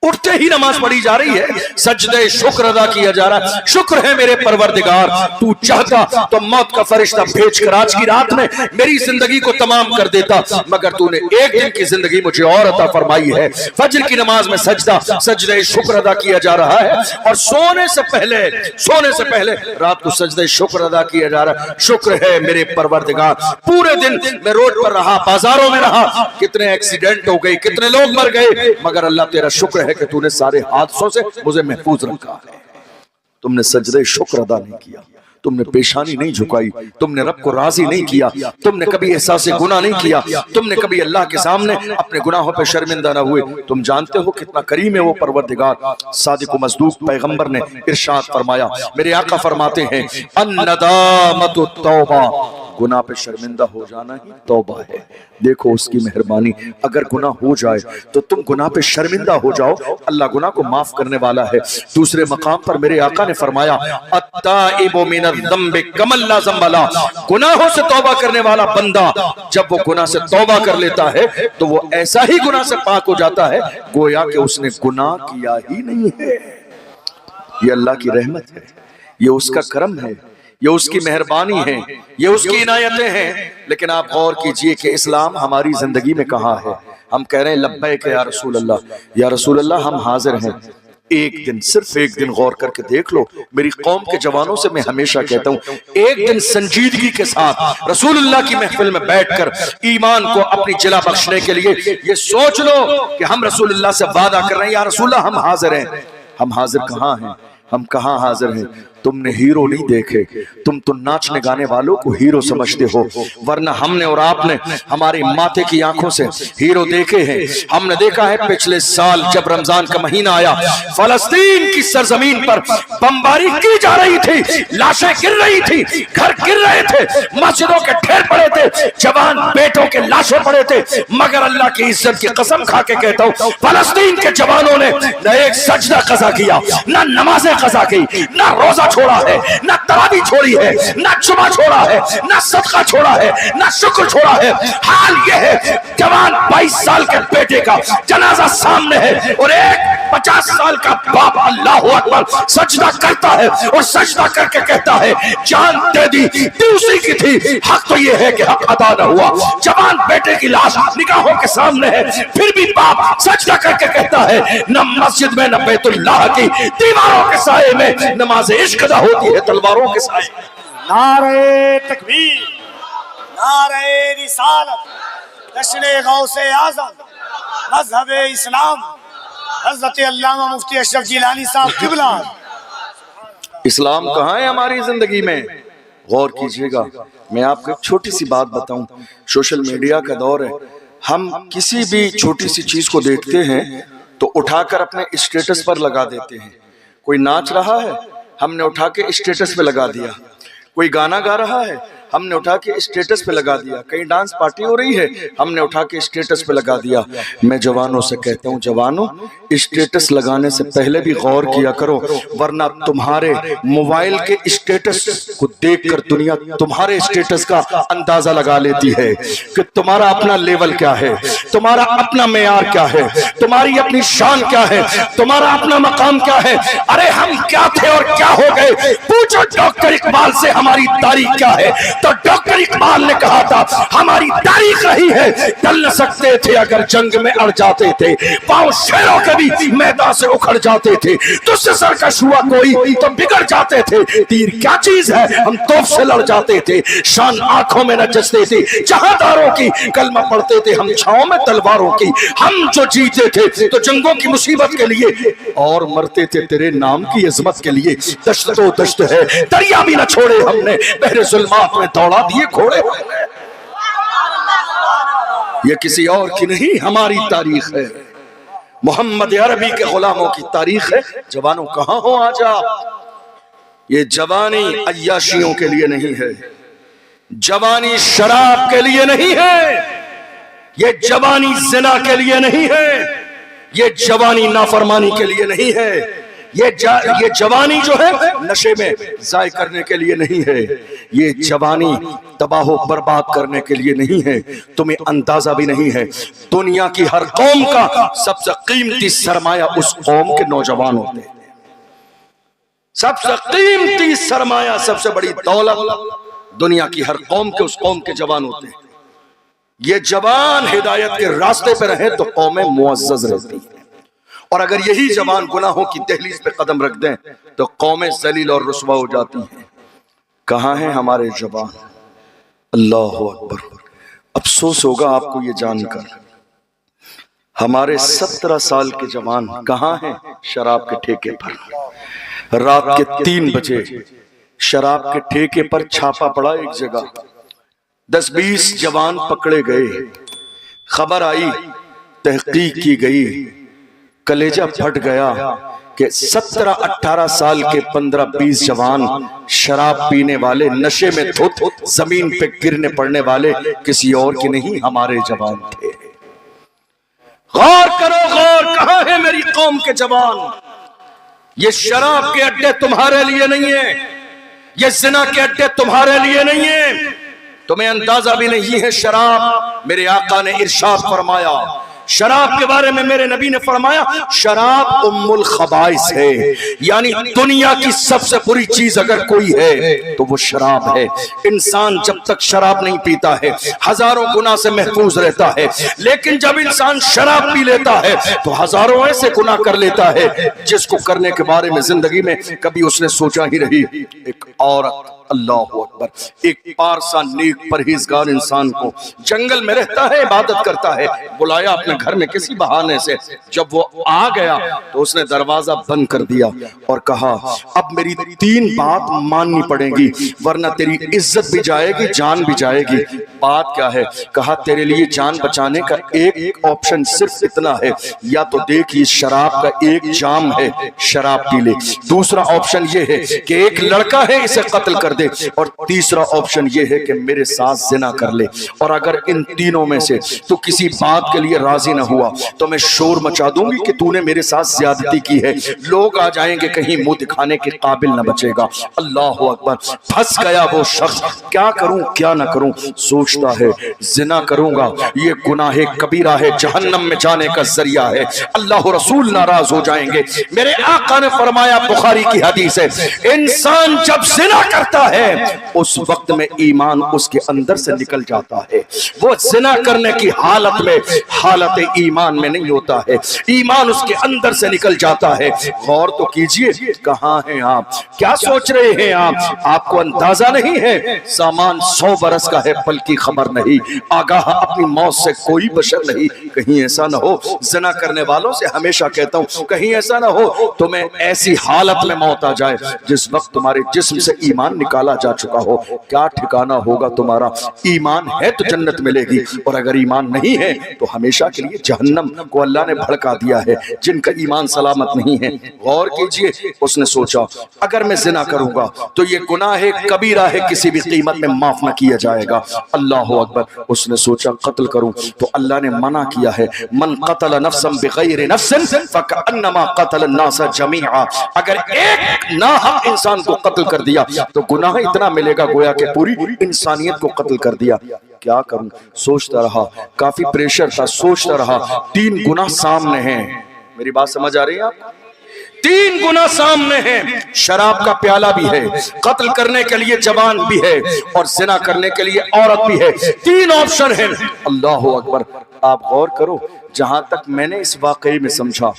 اٹھتے ہی نماز پڑھی جا رہی ہے، سجدے شکر ادا کیا جا رہا ہے، شکر ہے میرے پروردگار تو چاہتا تو موت کا فرشتہ بھیج کر آج کی رات میں میری زندگی کو تمام کر دیتا، مگر تو نے ایک دن کی زندگی مجھے اور عطا فرمائی ہے۔ فجر کی نماز میں سجدے شکر ادا کیا جا رہا ہے، اور سونے سے پہلے رات کو سجدے شکر ادا کیا جا رہا ہے، شکر ہے میرے پروردگار پورے دن میں روڈ پر رہا، بازاروں میں رہا، کتنے ایکسیڈنٹ ہو گئے، کتنے لوگ مر گئے، مگر اللہ تیرا شکر ہے کہ تو نے سارے حادثوں سے مجھے محفوظ رکھا ہے۔ تم نے سجدے شکر ادا نہیں کیا، تم نے پیشانی نہیں جھکائی، تم نے رب کو راضی نہیں کیا، تم نے کبھی احساس گناہ نہیں کیا، تم نے کبھی اللہ کے سامنے اپنے گناہوں پہ شرمندہ نہ ہوئے۔ تم جانتے ہو کتنا کریم ہے وہ پروردگار۔ صادق و مصدوق پیغمبر نے ارشاد فرمایا، میرے آقا فرماتے ہیں الندامت التوبہ، گناہ پہ شرمندہ ہو جانا ہی توبہ ہے۔ دیکھو اس کی مہربانی، اگر گناہ ہو جائے تو تم گناہ پہ شرمندہ ہو جاؤ، اللہ گناہ کو معاف کرنے والا ہے۔ دوسرے مقام پر میرے آقا نے فرمایا التائب من الذنب کمن لا ذنب لہ، گناہوں سے توبہ کرنے والا بندہ جب وہ گناہ سے توبہ کر لیتا ہے تو وہ ایسا ہی گناہ سے پاک ہو جاتا ہے گویا کہ اس نے گناہ کیا ہی نہیں ہے۔ یہ اللہ کی رحمت ہے، یہ اس کا کرم ہے، یہ اس کی مہربانی ہے، یہ اس کی عنایتیں ہیں۔ لیکن آپ غور کیجئے کہ اسلام ہماری زندگی میں کہاں ہے۔ ہم کہہ رہے ہیں لبیک یا رسول اللہ، یا رسول اللہ ہم حاضر ہیں۔ ایک دن، صرف ایک دن غور کر کے دیکھ لو، میری قوم کے جوانوں سے میں ہمیشہ کہتا ہوں، ایک دن سنجیدگی کے ساتھ رسول اللہ کی محفل میں بیٹھ کر ایمان کو اپنی جلا بخشنے کے لیے یہ سوچ لو کہ ہم رسول اللہ سے وعدہ کر رہے ہیں، یا رسول اللہ ہم حاضر ہیں۔ ہم حاضر کہاں ہیں؟ ہم کہاں حاضر ہیں؟ تم نے ہیرو نہیں دیکھے، تم تو ناچنے گانے والوں کو ہیرو سمجھتے ہو، ورنہ ہم نے اور آپ نے ہماری ماتھے کی آنکھوں سے ہیرو دیکھے ہیں۔ ہم نے دیکھا ہے پچھلے سال جب رمضان کا مہینہ آیا، فلسطین کی سرزمین پر بمباری کی جا رہی تھی، لاشیں گر رہی تھی، گھر گر رہے تھے، مسجدوں کے ڈھیر پڑے تھے، جوان بیٹوں کے لاشیں پڑے تھے، مگر اللہ کی عزت کی قسم کھا کے کہتا ہوں فلسطین کے جوانوں نے نہ ایک سجدہ قضا کیا، نہ نمازیں قضا کی، نہ روزہ چھوڑا ہے، نہ تراویح چھوڑی ہے، نہ جمعہ چھوڑا ہے، نہ صدقہ چھوڑا ہے، نہ شکر چھوڑا ہے۔ حال یہ ہے جوان 22 سال کے بیٹے کا جنازہ سامنے ہے اور ایک 50 سال کا باپ اللہ اکبر سجدہ کرتا ہے اور سجدہ کر کے کہتا ہے جان دے دی اسی کی تھی، حق تو یہ ہے کہ حق ادا نہ ہوا۔ جوان بیٹے کی لاش نگاہوں کے سامنے ہے، پھر بھی باپ سجدہ کر کے کہتا ہے نہ مسجد میں نہ بیت اللہ کی دیواروں کے سائے میں نماز عشق ادا ہوتی ہے، تلواروں کے سائے۔ نعرہ تکبیر، نعرہ رسالت، جشن غوث اعظم، مذہب اسلام، حضرت علامہ مفتی اشرف جیلانی صاحب قبلہ۔ اسلام کہاں ہے ہماری زندگی میں؟ غور کیجئے گا، میں آپ کو ایک چھوٹی سی بات بتاؤں، سوشل میڈیا کا دور ہے، ہم کسی بھی چھوٹی سی چیز کو دیکھتے ہیں تو اٹھا کر اپنے اسٹیٹس پر لگا دیتے ہیں۔ کوئی ناچ رہا ہے، ہم نے اٹھا کے اسٹیٹس پہ لگا دیا، کوئی گانا گا رہا ہے، ہم نے اٹھا کے اسٹیٹس پہ لگا دیا، کہیں ڈانس پارٹی ہو رہی ہے، ہم نے اٹھا کے اسٹیٹس پہ لگا دیا۔ میں جوانوں سے کہتا ہوں جوانوں، اسٹیٹس لگانے سے پہلے بھی غور کیا کرو، ورنہ تمہارے موبائل کے اسٹیٹس کو دیکھ کر دنیا تمہارے اسٹیٹس کا اندازہ لگا لیتی ہے کہ تمہارا اپنا لیول کیا ہے، تمہارا اپنا معیار کیا ہے، تمہاری اپنی شان کیا ہے، تمہارا اپنا مقام کیا ہے۔ ارے ہم کیا تھے اور کیا ہو گئے؟ پوچھو ڈاکٹر اقبال سے ہماری تاریخ کیا ہے، تو ڈاکٹر اقبال نے کہا تھا ہماری تاریخ رہی ہے ڈل نہ سکتے تھے اگر جنگ میں اڑ جاتے تھے، پاؤں شیروں کے بھی میدان سے اکھڑ جاتے تھے، تجھ سے سرکش ہوا کوئی تو بگڑ جاتے تھے، تیر کیا چیز ہے ہم توپ سے لڑ جاتے تھے، شان آنکھوں میں نچستے تھے جہاں داروں کی، کلمہ پڑھتے تھے ہم چھاؤں میں تلواروں کی، ہم جو جیتے تھے تو جنگوں کی مصیبت کے لیے اور مرتے تھے تیرے نام کی عظمت کے لیے۔ دشت و دشت ہے دریا بھی نہ چھوڑے ہم نے، بحر ظلمات میں دوڑا دیے گھوڑے۔ یہ کسی اور کی نہیں ہماری تاریخ ہے، محمد عربی کے غلاموں کی تاریخ ہے۔ جوانوں کہاں ہو آج آپ؟ یہ جوانی عیاشیوں کے لیے نہیں ہے، جوانی شراب کے لیے نہیں ہے، یہ جوانی زنا کے لیے نہیں ہے، یہ جوانی نافرمانی کے لیے نہیں ہے، یہ جوانی جو ہے نشے میں ضائع کرنے کے لیے نہیں ہے، یہ جوانی تباہ و برباد کرنے کے لیے نہیں ہے۔ تمہیں اندازہ بھی نہیں ہے، دنیا کی ہر قوم کا سب سے قیمتی سرمایہ اس قوم کے نوجوان ہوتے ہیں، سب سے قیمتی سرمایہ، سب سے بڑی دولت دنیا کی ہر قوم کے اس قوم کے جوان ہوتے ہیں۔ یہ جوان ہدایت کے راستے پہ رہے تو قومیں معزز رہتی ہیں، اور اگر یہی جوان گناہوں کی دہلیز پہ قدم رکھ دیں تو قومیں ذلیل اور رسوا ہو جاتی ہیں۔ کہاں ہیں ہمارے جوان؟ اللہ اکبر! افسوس ہوگا آپ کو یہ جان کر، ہمارے 17 سال کے جوان کہاں ہیں؟ شراب کے ٹھیکے پر، رات کے 3 بجے شراب کے ٹھیکے پر چھاپا پڑا ایک جگہ، 10-20 جوان پکڑے گئے، خبر آئی، تحقیق کی گئی، کلیجہ پھٹ گیا کہ 17-18 سال کے 15-20 جوان شراب پینے والے، نشے میں دھت زمین پہ گرنے پڑنے والے کسی اور کے نہیں ہمارے جوان تھے۔ غور کرو غور، کہاں ہے میری قوم کے جوان؟ یہ شراب کے اڈے تمہارے لیے نہیں ہیں، یہ زنا کے اڈے تمہارے لیے نہیں ہیں، تمہیں اندازہ بھی نہیں ہے۔ شراب، میرے آقا نے ارشاد فرمایا، شراب کے بارے میں میرے نبی نے فرمایا شراب ام الخبائث ہے، یعنی دنیا کی سب سے بری چیز اگر کوئی ہے تو وہ شراب ہے۔ انسان جب تک شراب نہیں پیتا ہے ہزاروں گناہ سے محفوظ رہتا ہے، لیکن جب انسان شراب پی لیتا ہے تو ہزاروں ایسے گناہ کر لیتا ہے جس کو کرنے کے بارے میں زندگی میں کبھی اس نے سوچا ہی نہیں۔ ایک عورت، اللہ اکبر، ایک پارسا نیک پرہیزگار انسان کو جنگل میں رہتا ہے، عبادت کرتا ہے، بلایا اپنے گھر میں کسی بہانے سے، جب وہ آ گیا تو اس نے دروازہ بند کر دیا اور کہا اب میری 3 بات ماننی پڑیں گی ورنہ تیری عزت بھی جائے گی، جان بھی جائے گی۔ بات کیا ہے؟ کہا تیرے لیے جان بچانے کا ایک آپشن صرف اتنا ہے، یا تو دیکھ یہ شراب کا ایک جام ہے، شراب پی لے، دوسرا آپشن یہ ہے کہ ایک لڑکا ہے اسے قتل کر دے، اور تیسرا آپشن یہ ہے کہ میرے ساتھ زنا کر لے، اور اگر ان تینوں میں سے تو کسی بات کے لیے راضی نہ ہوا تو میں شور مچا دوں گی کہ تو نے میرے ساتھ زیادتی کی ہے، لوگ آ جائیں گے، کہیں منہ دکھانے کے قابل نہ بچے گا۔ اللہ اکبر! پھنس گیا وہ شخص، کیا کروں کیا نہ کروں، سوچتا ہے زنا کروں گا یہ گناہ کبیرہ ہے، جہنم میں جانے کا ذریعہ ہے، اللہ رسول ناراض ہو جائیں گے۔ میرے آقا نے فرمایا، بخاری کی حدیث ہے، انسان جب زنا کرتا ہے اس وقت میں ایمان اس کے اندر سے نکل جاتا ہے، وہ زنا کرنے کی حالت میں حالت ایمان میں نہیں ہوتا ہے، ایمان اس کے اندر سے نکل جاتا ہے۔ غور تو کیجئے، کہاں ہیں آپ؟ کیا سوچ رہے ہیں آپ کو اندازہ نہیں ہے سامان 100 برس کا ہے پل کی خبر نہیں، آگاہ اپنی موت سے کوئی بشر نہیں۔ کہیں ایسا نہ ہو، زنا کرنے والوں سے ہمیشہ کہتا ہوں کہیں ایسا نہ ہو تمہیں ایسی حالت میں موت آ جائے جس وقت تمہارے جسم سے ایمان نکالا جا چکا ہو، کیا ٹھکانہ ہوگا تمہارا؟ ایمان ہے تو جنت ملے گی، اور اگر ایمان نہیں ہے تو ہمیشہ کے لیے جہنم کو اللہ نے بھڑکا دیا ہے جن کا ایمان سلامت نہیں ہے۔ غور کیجئے، اس نے سوچا اگر میں زنا کروں گا تو یہ گناہ کبیرہ ہے، کسی بھی قیمت میں معاف نہ کیا جائے گا۔ اللہ اکبر! اس نے سوچا قتل کروں تو اللہ نے منع کیا ہے، من قتل نفسا بغیر نفس فکأنما قتل الناس جميعا، اگر ایک ناحق انسان کو قتل کر دیا تو گناہ اتنا ملے گا گویا کہ پوری انسانیت کو قتل کر دیا۔ کیا کروں؟ سوچتا رہا، کافی پریشر تھا، سوچتا رہا، 3 گناہ سامنے ہیں۔ میری بات سمجھ آ رہی ہے آپ؟ 3 گناہ سامنے ہیں، شراب کا پیالہ بھی ہے، قتل کرنے کے لیے جوان بھی ہے، اور زنا کرنے کے لیے عورت بھی ہے، 3 آپشن ہیں۔ اللہ اکبر! آپ غور کرو، جہاں تک میں نے اس واقعے میں سمجھا،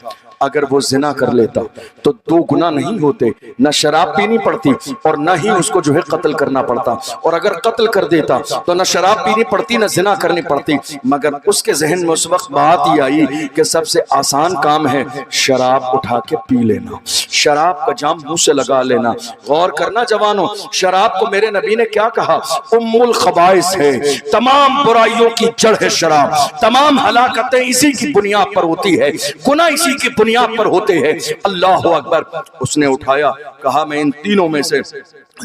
اگر وہ زنا کر لیتا تو 2 گناہ نہیں ہوتے، نہ شراب پینی پڑتی اور نہ ہی اس کو جو ہے قتل کرنا پڑتا، اور اگر قتل کر دیتا تو نہ شراب پینی پڑتی نہ زنا کرنی پڑتی، مگر اس کے ذہن میں اس وقت بات ہی آئی کہ سب سے آسان کام ہے شراب اٹھا کے پی لینا، شراب کا جام منہ سے لگا لینا۔ غور کرنا جوانوں، شراب کو میرے نبی نے کیا کہا؟ ام الخبائث ہے، تمام برائیوں کی جڑ ہے شراب، تمام ہلاکتیں اسی کی بنیاد پر ہوتی ہے، گناہ اسی کی بنیاد پر ہوتے ہیں۔ اللہ اکبر، اس نے اٹھایا، کہا میں ان تینوں میں سے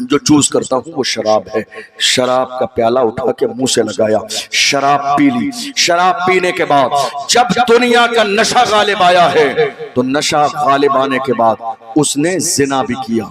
جو چوز کرتا ہوں وہ شراب ہے۔ شراب کا پیالہ اٹھا کے منہ سے لگایا، شراب پی لی۔ شراب پینے کے بعد جب دنیا کا نشہ غالب آیا ہے تو نشہ غالب آنے کے بعد اس نے زنا بھی کیا،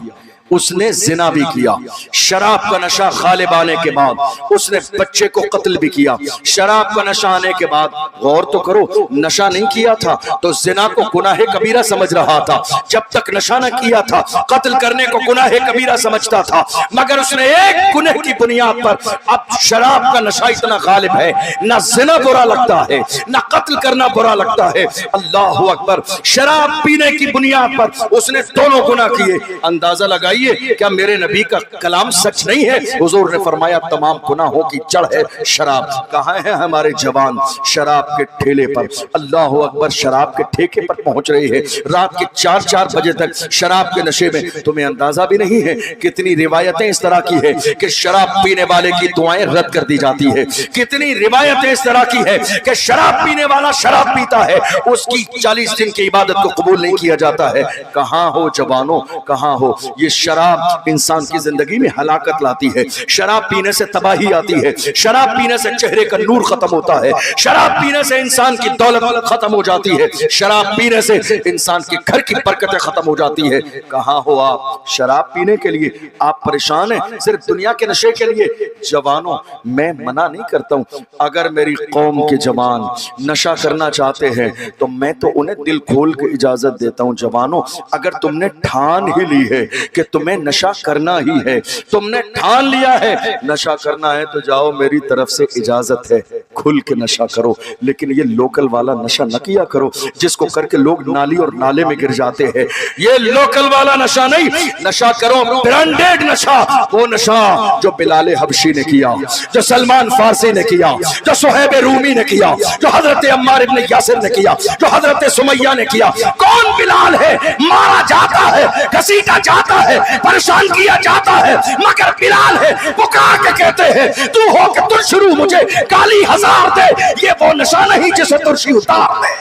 اس نے زنا بھی کیا۔ شراب کا نشہ غالب آنے کے بعد اس نے بچے کو قتل بھی کیا۔ شراب کا نشہ آنے کے بعد غور تو کرو، نشہ نہیں کیا تھا تو زنا کو گناہ کبیرہ سمجھ رہا تھا، جب تک نشہ نہ کیا تھا قتل کرنے کو گناہ کبیرہ سمجھتا تھا، مگر اس نے ایک گناہ کی بنیاد پر اب شراب کا نشہ اتنا غالب ہے، نہ زنا برا لگتا ہے نہ قتل کرنا برا لگتا ہے۔ اللہ اکبر، شراب پینے کی بنیاد پر اس نے دونوں گناہ کیے۔ اندازہ لگائیے کیا میرے نبی کا کلام سچ نہیں ہے؟ حضور نے فرمایا تمام گناہوں کی جڑ ہے شراب۔ کہاں ہیں ہمارے جوان؟ شراب کے ٹھیلے پر۔ اللہ اکبر، شراب کے ٹھیکے پر پہنچ رہے ہیں رات کے 4 بجے تک شراب کے نشے میں۔ تمہیں اندازہ بھی نہیں ہے کتنی روایتیں اس طرح کی ہے کہ شراب پینے والے کی دعائیں رد کر دی جاتی ہے، کتنی روایتیں اس طرح کی ہے کہ شراب پینے والا شراب پیتا ہے اس کی 40 دن کی عبادت کو قبول نہیں کیا جاتا ہے۔ کہاں ہو جوانوں، کہاں ہو؟ یہ شراب انسان کی زندگی میں ہلاکت لاتی ہے، شراب پینے سے تباہی آتی ہے، شراب پینے سے چہرے کا نور ختم ہوتا ہے، شراب پینے سے انسان کی دولت ختم ہو جاتی ہے، شراب پینے سے انسان کے گھر کی برکتیں ختم ہو جاتی ہے۔ کہاں ہو آپ؟ شراب پینے کے لیے آپ پریشان ہیں صرف دنیا کے نشے کے لیے؟ جوانوں، میں منع نہیں کرتا ہوں، اگر میری قوم کے جوان نشہ کرنا چاہتے ہیں تو میں تو انہیں دل کھول کے اجازت دیتا ہوں۔ جوانوں، اگر تم نے ٹھان ہی لی ہے کہ تمہیں نشہ کرنا ہی ہے، تم نے ٹھان لیا ہے نشہ کرنا ہے تو جاؤ، میری طرف سے اجازت ہے، کھل کے نشہ کرو، لیکن یہ لوکل والا نشہ نہ کیا کرو جس کو کر کے لوگ نالی اور نالے میں گر جاتے ہیں۔ یہ لوکل والا نشہ نہیں، نشہ کرو برانڈیڈ نشہ، وہ نشہ جو بلال حبشی نے کیا، جو سلمان فارسی نے کیا، جو صہیب رومی نے کیا، جو حضرت عمار ابن یاسر نے کیا، جو حضرت سمیہ نے کیا۔ کون بلال ہے؟ مارا جاتا ہے، گھسیٹا جاتا ہے، پریشان کیا جاتا ہے، مگر بلال ہے پکار کے کہتے ہیں تو ہو کہ تر شروع مجھے کالی ہزار دے۔ یہ وہ نشہ نہیں جسے ترشی اتار دے۔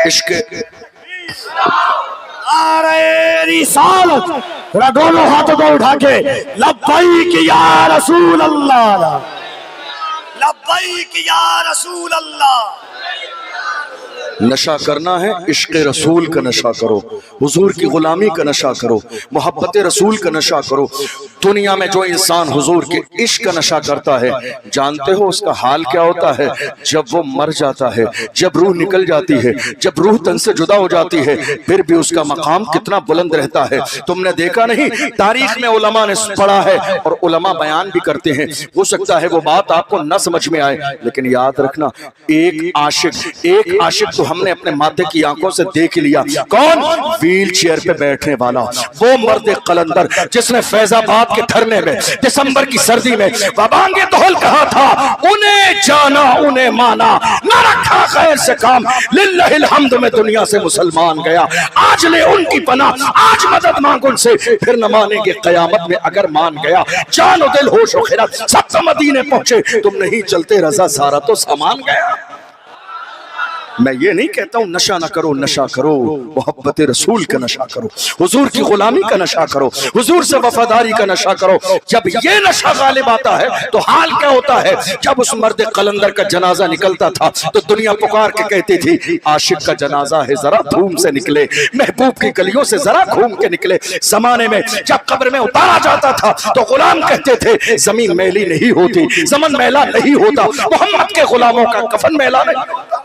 عشق رسالت، ذرا دونوں ہاتھوں کو اٹھا کے لبیک یا رسول اللہ، لبیک یا رسول اللہ۔ نشہ کرنا ہے عشق رسول کا نشہ کرو، حضور کی غلامی کا نشہ کرو، محبت رسول کا نشہ کرو۔ دنیا میں جو انسان حضور کے عشق کا نشہ کرتا ہے، جانتے ہو اس کا حال کیا ہوتا ہے؟ جب وہ مر جاتا ہے، جب روح نکل جاتی ہے، جب روح تن سے جدا ہو جاتی ہے، پھر بھی اس کا مقام کتنا بلند رہتا ہے۔ تم نے دیکھا نہیں، تاریخ میں علماء نے پڑھا ہے اور علماء بیان بھی کرتے ہیں، ہو سکتا ہے وہ بات آپ کو نہ سمجھ میں آئے، لیکن یاد رکھنا ایک عاشق تو ہم نے اپنے ماتھے کی آنکھوں سے دیکھ لیا۔ کون؟ ویل چیئر پہ بیٹھنے والا وہ مرد قلندر جس نے فیض آباد کے دھرنے میں دسمبر کی سردی میں وبانگے دہل کہا تھا، انہیں جانا انہیں مانا، نہ رکھا خیر سے کام، للہ الحمد میں دنیا سے مسلمان گیا۔ آج لے ان کی پناہ، آج مدد مانگ ان سے، پھر نہ مانیں گے قیامت میں اگر مان گیا۔ جان و دل ہوش و خرد سب تو مدینے پہنچے، تم نہیں چلتے رضا سارا تو سامان گیا۔ میں یہ نہیں کہتا ہوں نشہ نہ کرو، نشہ کرو، محبت رسول کا نشہ کرو، حضور کی غلامی کا نشہ کرو، حضور سے وفاداری کا نشہ کرو۔ جب یہ نشہ غالب آتا ہے تو حال کیا ہوتا ہے؟ جب اس مرد قلندر کا جنازہ نکلتا تھا تو دنیا پکار کے کہتی تھی عاشق کا جنازہ ہے ذرا دھوم سے نکلے، محبوب کی گلیوں سے ذرا گھوم کے نکلے۔ زمانے میں جب قبر میں اتارا جاتا تھا تو غلام کہتے تھے زمین میلی نہیں ہوتی، زمن میلا نہیں ہوتا، محمد کے غلاموں کا کفن میلا نہیں ہوتا۔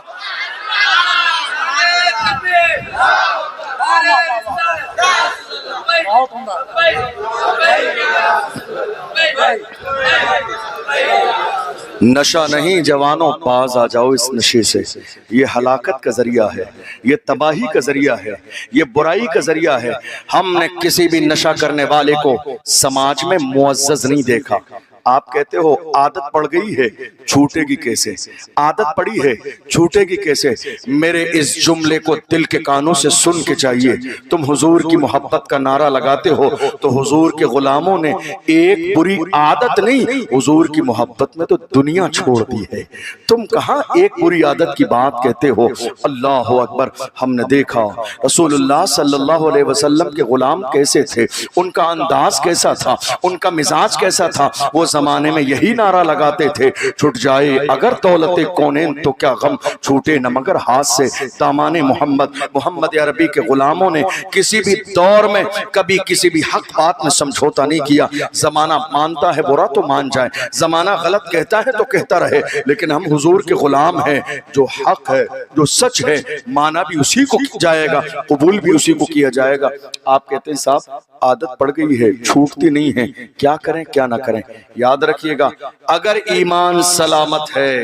نشہ نہیں جوانوں، باز آ جاؤ اس نشے سے، یہ ہلاکت کا ذریعہ ہے، یہ تباہی کا ذریعہ ہے، یہ برائی کا ذریعہ ہے۔ ہم نے کسی بھی نشہ کرنے والے کو سماج میں معزز نہیں دیکھا۔ آپ کہتے ہو عادت پڑ گئی ہے، چھوٹے گی کیسے؟ عادت پڑی ہے، چھوٹے گی کیسے؟ میرے اس جملے کو دل کے کانوں سے سن کے چاہیے، تم حضور کی محبت کا نعرہ لگاتے ہو تو حضور کے غلاموں نے ایک بری عادت نہیں، حضور کی محبت میں تو دنیا چھوڑ دی ہے۔ تم کہاں ایک بری عادت کی بات کہتے ہو؟ اللہ اکبر۔ ہم نے دیکھا رسول اللہ صلی اللہ علیہ وسلم کے غلام کیسے تھے، ان کا انداز کیسا تھا، ان کا مزاج کیسا تھا۔ وہ زمانے میں یہی نعرہ لگاتے تھے، چھٹ جائے اگر دولت کونین تو کیا غم، چھوٹے نہ مگر ہاتھ سے دامان محمد۔ محمد عربی کے غلاموں نے کسی بھی دور میں کبھی کسی بھی حق بات میں سمجھوتا نہیں کیا۔ زمانہ مانتا ہے برا تو مان جائے، زمانہ غلط کہتا ہے تو کہتا رہے، لیکن ہم حضور کے غلام ہیں۔ جو حق ہے، جو سچ ہے، مانا بھی اسی کو جائے گا، قبول بھی اسی کو کیا جائے گا۔ آپ کہتے ہیں صاحب عادت پڑ گئی ہے، چھوٹتی نہیں ہے، کیا کریں کیا نہ کریں؟ یاد رکھیے گا، اگر ایمان سلامت ہے،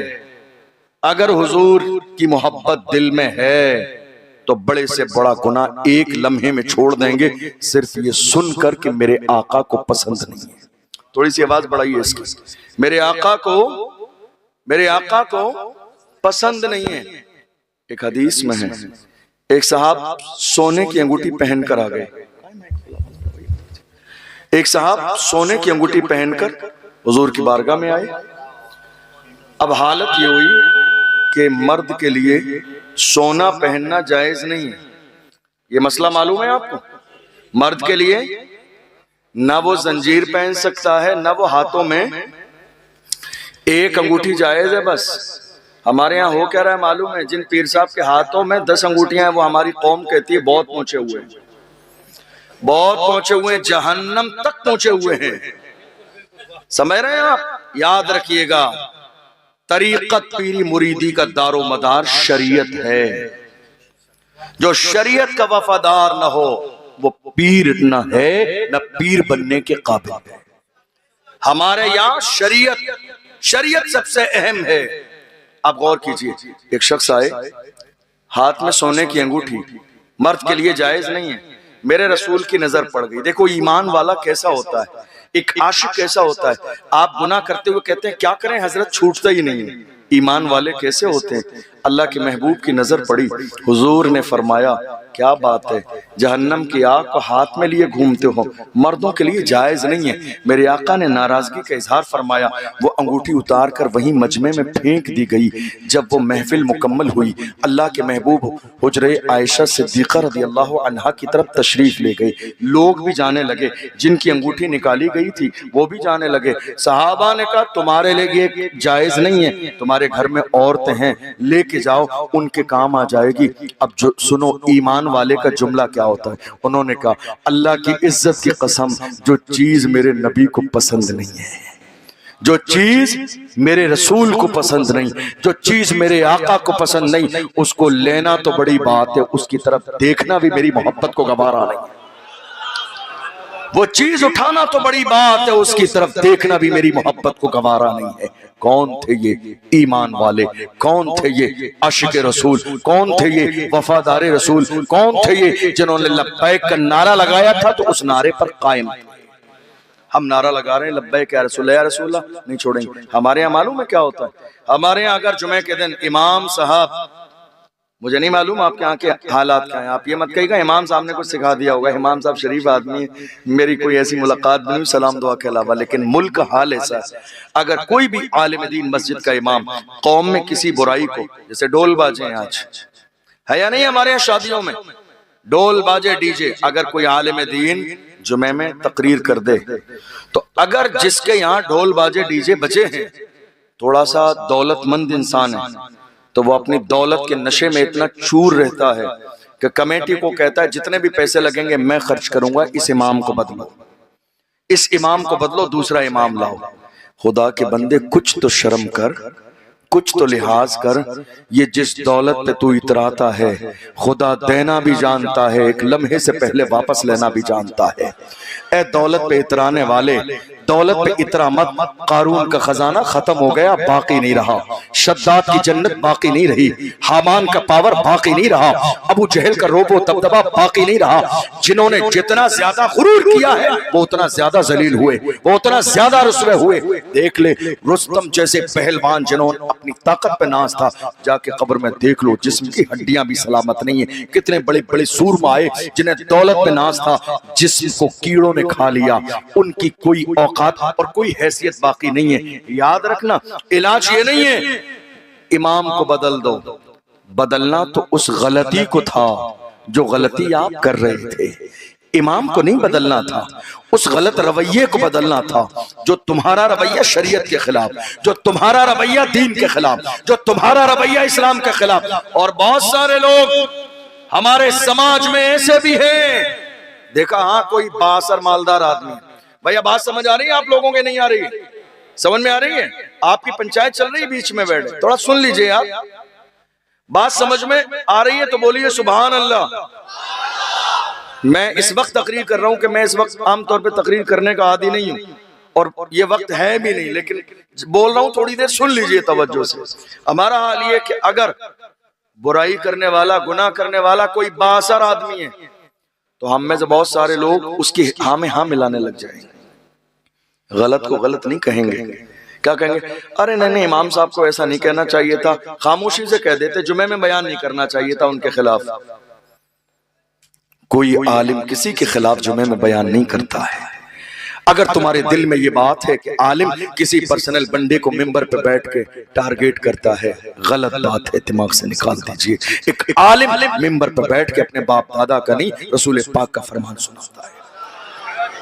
اگر حضور کی محبت دل میں ہے تو بڑے سے بڑا گناہ ایک لمحے میں چھوڑ دیں گے، صرف یہ سن کر کہ میرے آقا کو پسند نہیں ہے۔ تھوڑی سی آواز بڑھائیے اس کی، میرے آقا کو پسند نہیں ہے۔ ایک حدیث میں ہے، ایک صاحب سونے کی انگوٹھی پہن کر آ گئے، ایک صاحب سونے کی انگوٹھی پہن کر حضور کی بارگاہ میں آئے۔ اب حالت یہ ہوئی کہ مرد کے لیے سونا پہننا جائز نہیں ہے۔ یہ مسئلہ معلوم ہے آپ کو؟ مرد کے لیے نہ وہ زنجیر پہن سکتا ہے، نہ وہ ہاتھوں میں ایک انگوٹھی جائز ہے بس۔ ہمارے ہاں ہو کیا رہا ہے معلوم ہے؟ جن پیر صاحب کے ہاتھوں میں 10 انگوٹھیاں ہیں وہ ہماری قوم کہتی ہے بہت پہنچے ہوئے ہیں، بہت پہنچے ہوئے ہیں، جہنم تک پہنچے ہوئے ہیں۔ سمجھ رہے ہیں آپ؟ یاد رکھیے گا، طریقت پیری مریدی کا دار و مدار شریعت ہے۔ جو شریعت کا وفادار نہ ہو وہ پیر نہ ہے، نہ پیر بننے کے قابل ہے۔ ہمارے یہاں شریعت سب سے اہم ہے۔ آپ غور کیجئے، ایک شخص آئے، ہاتھ میں سونے کی انگوٹھی، مرد کے لیے جائز نہیں ہے۔ میرے رسول کی نظر پڑ گئی۔ دیکھو ایمان والا کیسا ہوتا ہے، ایک عاشق کیسا ہوتا ہے۔ آپ گناہ کرتے ہوئے کہتے ہیں کیا کریں حضرت، چھوٹتا ہی نہیں ہے۔ ایمان والے کیسے ہوتے ہیں؟ اللہ کے محبوب کی نظر پڑی، حضور نے فرمایا کیا بات ہے، جہنم کی آگ کو ہاتھ میں لیے گھومتے ہو، مردوں کے لیے جائز نہیں ہے۔ میرے آقا نے ناراضگی کا اظہار فرمایا، وہ انگوٹھی اتار کر وہیں مجمع میں پھینک دی گئی۔ جب وہ محفل مکمل ہوئی، اللہ کے محبوب حجرہ عائشہ صدیقہ رضی اللہ عنہا کی طرف تشریف لے گئے۔ لوگ بھی جانے لگے، جن کی انگوٹھی نکالی گئی تھی وہ بھی جانے لگے۔ صحابہ نے کہا تمہارے لیے جائز نہیں ہے، تمہارے گھر میں عورتیں ہیں، لے کے جاؤ، ان کے کام آ جائے گی۔ اب جو سنو ایمان والے کا جملہ کیا ہوتا ہے۔ انہوں نے کہا اللہ کی عزت کی قسم، جو چیز میرے نبی کو پسند نہیں ہے، جو چیز میرے رسول کو پسند نہیں، جو چیز میرے آقا کو پسند نہیں، اس کو لینا تو بڑی بات ہے، اس کی طرف دیکھنا بھی میری محبت کو گوارا نہیں ہے۔ وہ چیز اٹھانا تو بڑی بات ہے، اس کی طرف دیکھنا بھی میری محبت کو گوارا نہیں ہے۔ کون تھے یہ ایمان والے؟ کون تھے یہ عاشق رسول؟ کون تھے یہ وفادار رسول؟ کون تھے یہ جنہوں نے لبیک کا نعرہ لگایا تھا تو اس نعرے پر قائم تھے؟ ہم نعرہ لگا رہے ہیں لبیک یا رسول اللہ، یا رسول اللہ نہیں چھوڑیں گے۔ ہمارے یہاں معلوم ہے کیا ہوتا ہے؟ ہمارے یہاں اگر جمعے کے دن امام صاحب، مجھے نہیں معلوم آپ کے یہاں کے حالات کیا ہیں، آپ یہ مت کہیے گا امام صاحب نے کچھ سکھا دیا ہوگا، امام صاحب شریف آدمی ہے، میری کوئی ایسی ملاقات بھی نہیں سلام دعا کے علاوہ، لیکن ملک کا حال ایسا ہے، اگر کوئی بھی عالم دین مسجد کا امام قوم میں کسی برائی کو، جیسے ڈول باجے ہیں آج ہے یا نہیں ہمارے یہاں شادیوں میں ڈول باجے ڈی جے، اگر کوئی عالم دین جمعے میں تقریر کر دے تو اگر جس کے یہاں ڈھول باجے ڈی جے بجے ہیں تھوڑا سا دولت مند انسان ہے تو وہ اپنی دولت کے نشے میں اتنا چور رہتا ہے کہ کمیٹی کو کہتا ہے جتنے بھی پیسے لگیں گے میں خرچ کروں گا، اس امام کو بدلو، اس امام کو بدلو، دوسرا امام لاؤ۔ خدا کے بندے کچھ تو شرم کر، کچھ تو لحاظ کر، یہ جس دولت پہ تو اتراتا ہے خدا دینا بھی جانتا ہے، ایک لمحے سے پہلے واپس لینا بھی جانتا ہے۔ اے دولت پہ اترانے والے، دولت پہ اترا مت، قارون کا خزانہ ختم ہو گیا، باقی نہیں رہا، شداد کی جنت باقی نہیں رہی، حامان کا پاور باقی نہیں رہا، ابو جہل کا روب و دبدبہ باقی نہیں رہا۔ جنہوں نے جتنا زیادہ غرور کیا ہے وہ اتنا زیادہ ذلیل ہوئے، وہ اتنا زیادہ رسوے ہوئے۔ دیکھ لے رستم جیسے پہلوان جنہوں نے اپنی طاقت پہ ناز تھا، جا کے قبر میں دیکھ لو جسم کی ہڈیاں بھی سلامت نہیں ہیں۔ کتنے بڑے بڑے سورما آئے جنہیں دولت پہ ناز تھا، جسم کو کیڑوں نے کھا لیا، ان کی کوئی اوقات اور کوئی حیثیت باقی نہیں ہے۔ یاد رکھنا علاج یہ نہیں ہے امام کو بدل دو، بدلنا تو اس غلطی کو تھا جو غلطی آپ کر رہے تھے، امام کو نہیں بدلنا تھا، اس غلط رویے کو بدلنا تھا جو تمہارا رویہ شریعت کے خلاف، جو تمہارا رویہ دین کے خلاف، جو تمہارا رویہ اسلام کے خلاف۔ اور بہت سارے لوگ ہمارے سماج میں ایسے بھی ہیں، دیکھا ہاں کوئی بااثر مالدار آدمی، بھیا بات سمجھ آ رہی ہے آپ لوگوں کے؟ نہیں آ رہی؟ سمجھ میں آ رہی ہے؟ آپ کی پنچایت چل رہی ہے، بیچ میں بیٹھے تھوڑا سن لیجئے، آپ بات سمجھ میں آ رہی ہے تو بولیے سبحان اللہ۔ میں اس وقت تقریر کر رہا ہوں کہ میں اس وقت عام طور پہ تقریر کرنے کا عادی نہیں ہوں اور یہ وقت ہے بھی نہیں، لیکن بول رہا ہوں تھوڑی دیر سن لیجئے توجہ سے۔ ہمارا حال یہ کہ اگر برائی کرنے والا، گناہ کرنے والا کوئی بااثر آدمی ہے تو ہم میں سے بہت سارے لوگ اس کی ہاں میں ہاں ملانے لگ جائیں گے، غلط کو غلط نہیں کہیں گے۔ کیا کہیں گے؟ ارے نہیں امام صاحب کو ایسا نہیں کہنا چاہیے تھا، خاموشی سے کہہ دیتے، جمعے میں بیان نہیں کرنا چاہیے تھا ان کے خلاف۔ کوئی عالم کسی کے خلاف جمعے میں بیان نہیں کرتا ہے۔ اگر تمہارے دل میں یہ بات ہے کہ عالم کسی پرسنل بندے کو ممبر پہ بیٹھ کے ٹارگیٹ کرتا ہے، غلط بات ہے، دماغ سے نکال دیجئے۔ ایک عالم ممبر پہ بیٹھ کے اپنے باپ دادا کا نہیں، رسول پاک کا فرمان سناتا ہے۔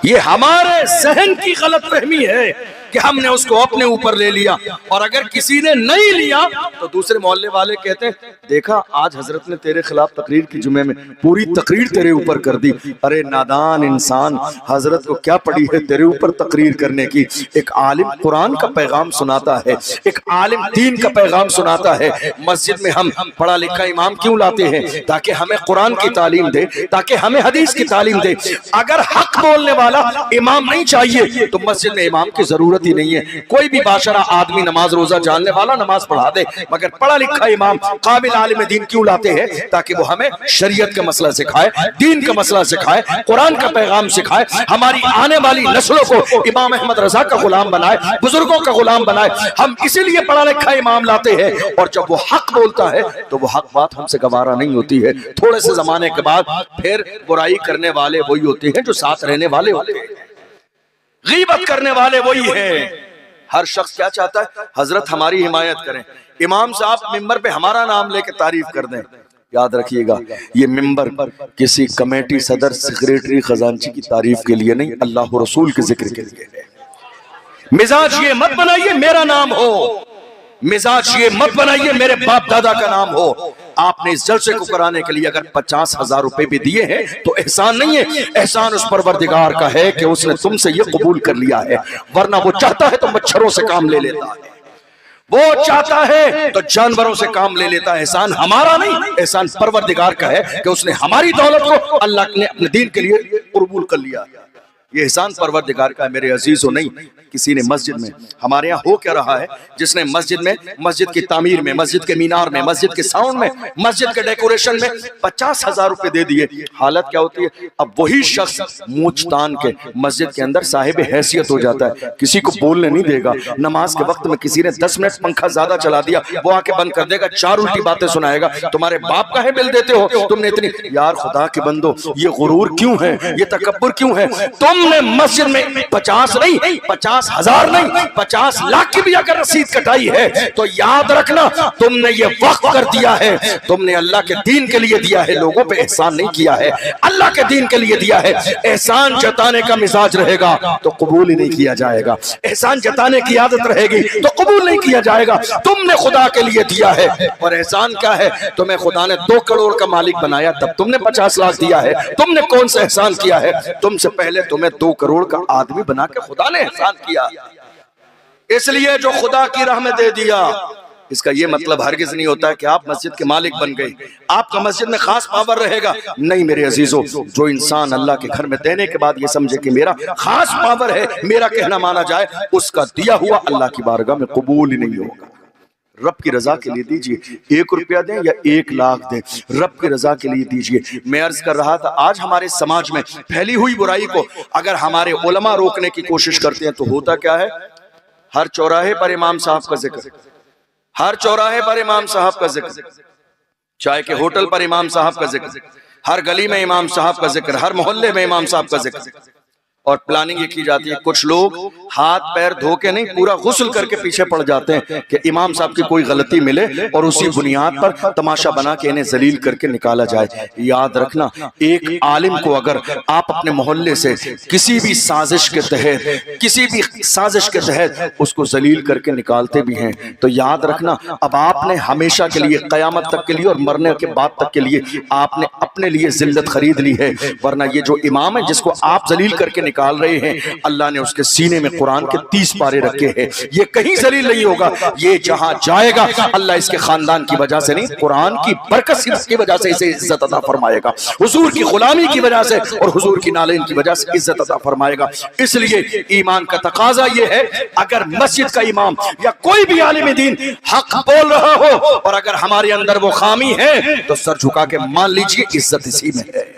یہ ہمارے ذہن کی غلط فہمی ہے کہ ہم نے اس کو اپنے اوپر لے لیا، اور اگر کسی نے نہیں لیا تو دوسرے محلے والے کہتے ہیں دیکھا آج حضرت نے تیرے خلاف تقریر کی، جمعے میں پوری تقریر تیرے اوپر کر دی۔ ارے نادان انسان، حضرت کو کیا پڑی ہے تیرے اوپر تقریر کرنے کی؟ ایک عالم قرآن کا پیغام سناتا ہے، ایک عالم دین کا پیغام سناتا ہے۔ مسجد میں ہم پڑھا لکھا امام کیوں لاتے ہیں؟ تاکہ ہمیں قرآن کی تعلیم دے، تاکہ ہمیں حدیث کی تعلیم دے۔ اگر حق بولنے والا امام نہیں چاہیے تو مسجد میں امام کی ضرورت ہی نہیں ہے۔ کوئی بھی باشرہ آدمی نماز روزہ جاننے والا نماز پڑھا دے، مگر پڑھا لکھا امام قابل عالم دین کیوں لاتے ہیں؟ تاکہ وہ ہمیں شریعت کا مسئلہ سکھائے، دین کا مسئلہ سکھائے، قرآن کا پیغام سکھائے، ہماری آنے والی نسلوں کو امام احمد رضا کا غلام بنائے، بزرگوں کا غلام بنائے۔ ہم اسی لیے پڑھا لکھا امام لاتے ہیں، اور جب وہ حق بولتا ہے تو وہ حق بات ہم سے گوارا نہیں ہوتی ہے۔ تھوڑے سے زمانے کے بعد پھر برائی کرنے والے وہی ہوتے ہیں جو ساتھ رہنے والے ہوتے ہیں، غیبت کرنے والے وہی ہیں۔ ہر شخص کیا چاہتا ہے؟ حضرت ہماری حمایت کریں، امام صاحب ممبر پہ ہمارا نام لے کے تعریف کر دیں۔ یاد رکھیے گا یہ ممبر کسی کمیٹی، صدر، سیکریٹری، خزانچی کی تعریف کے لیے نہیں، اللہ و رسول کے ذکر کے لیے ہے۔ مزاج یہ مت بنائیے میرا نام ہو، مزاج یہ مت بنائیے میرے باپ دادا کا نام ہو۔ آپ نے اس جلسے کو کرانے کے لیے اگر 50,000 روپے بھی دیے ہیں تو احسان نہیں ہے، احسان اس پروردگار کا ہے کہ اس نے تم سے یہ قبول کر لیا ہے، ورنہ وہ چاہتا ہے تو مچھروں سے کام لے لیتا ہے، وہ چاہتا ہے تو جانوروں سے کام لے لیتا ہے۔ احسان ہمارا نہیں، احسان پروردگار کا ہے کہ اس نے ہماری دولت کو اللہ نے اپنے دین کے لیے قبول کر لیا۔ یہ احسان پروردگار کا ہے میرے عزیزوں۔ نہیں کسی نے مسجد میں، ہمارے ہاں ہو کیا رہا ہے، جس نے مسجد میں، مسجد کی تعمیر میں، مسجد کے مینار میں، مسجد کے ساؤنڈ میں، مسجد کے ڈیکوریشن میں 50,000 روپے دے دیے، حالت کیا ہوتی ہے؟ اب وہی شخص مونچھ تان کے مسجد کے اندر صاحب حیثیت ہو جاتا ہے، کسی کو بولنے نہیں دے گا۔ نماز کے وقت میں کسی نے 10 منٹ پنکھا زیادہ چلا دیا، وہ آ کے بند کر دے گا، 4 الٹی باتیں سنائے گا، تمہارے باپ کا ہے بل دیتے ہو تم نے اتنی۔ یار خدا کے بندو، یہ غرور کیوں ہے؟ یہ تکبر کیوں ہے؟ تم نے مسجد میں 50 نہیں، 50,000 نہیں، 50 لاکھ کی بھی اگر رسید کٹائی ہے تو یاد رکھنا تم نے یہ وقف کر دیا ہے، تم نے اللہ کے دین کے لیے دیا ہے، لوگوں پہ احسان نہیں کیا ہے، اللہ کے دین کے لیے دیا ہے۔ احسان جتانے کا مزاج رہے گا تو قبول ہی نہیں کیا جائے گا، احسان جتانے کی عادت رہے گی تو قبول نہیں کیا جائے گا۔ تم نے خدا کے لیے دیا ہے، اور احسان کیا ہے؟ تمہیں خدا نے 2 کروڑ کا مالک بنایا تب تم نے 50 لاکھ دیا ہے، تم نے کون سا احسان کیا ہے؟ تم سے پہلے تمہیں 2 کروڑ کا آدمی بنا کے خدا نے احسان کیا، اس لیے جو خدا کی راہ میں دے دیا اس کا یہ مطلب ہرگز نہیں ہوتا ہے کہ آپ مسجد کے مالک بن گئے، آپ کا مسجد میں خاص پاور رہے گا۔ نہیں میرے عزیزو، جو انسان اللہ کے گھر میں دینے کے بعد یہ سمجھے کہ میرا خاص پاور ہے، میرا کہنا مانا جائے، اس کا دیا ہوا اللہ کی بارگاہ میں قبول ہی نہیں ہوگا۔ رب کی رضا کے لیے دیجئے، 1 روپیہ دیں یا 1 لاکھ دیں، رب کی رضا کے لیے دیجئے۔ میں عرض کر رہا تھا آج ہمارے سماج میں پھیلی ہوئی برائی کو اگر ہمارے علماء روکنے کی کوشش کرتے ہیں تو ہوتا کیا ہے؟ ہر چوراہے پر امام صاحب کا ذکر، ہر چوراہے پر امام صاحب کا ذکر، چائے کے ہوٹل پر امام صاحب کا ذکر، ہر گلی میں امام صاحب کا ذکر، ہر محلے میں امام صاحب کا ذکر۔ اور پلاننگ یہ کی جاتی ہے، کچھ لوگ ہاتھ پیر دھو کے نہیں، پورا غسل کر کے پیچھے پڑ جاتے ہیں کہ امام صاحب کی کوئی غلطی ملے اور اسی بنیاد پر تماشا بنا کے انہیں ذلیل کر کے نکالا جائے۔ یاد رکھنا، ایک عالم کو اگر آپ اپنے محلے سے کسی بھی سازش کے تحت اس کو ذلیل کر کے نکالتے بھی ہیں تو یاد رکھنا اب آپ نے ہمیشہ کے لیے، قیامت تک کے لیے اور مرنے کے بعد تک کے لیے آپ نے اپنے لیے ذلت خرید لی ہے۔ ورنہ یہ جو امام ہے جس کو آپ ذلیل کر کے نکال رہے ہیں، اللہ نے اس کے سینے میں قرآن کے 30 پارے رکھے ہیں، یہ کہیں ذلیل نہیں ہوگا، یہ جہاں جائے گا اللہ اس کے خاندان کی وجہ سے نہیں، قرآن کی برکت کی وجہ سے اسے عزت عطا فرمائے گا، حضور کی غلامی کی وجہ سے اور حضور کی نالین کی وجہ سے عزت عطا فرمائے گا۔ اس لیے ایمان کا تقاضا یہ ہے، اگر مسجد کا امام یا کوئی بھی عالم دین حق بول رہا ہو اور اگر ہمارے اندر وہ خامی ہے تو سر جھکا کے مان لیجئے عزت اسی میں ہے،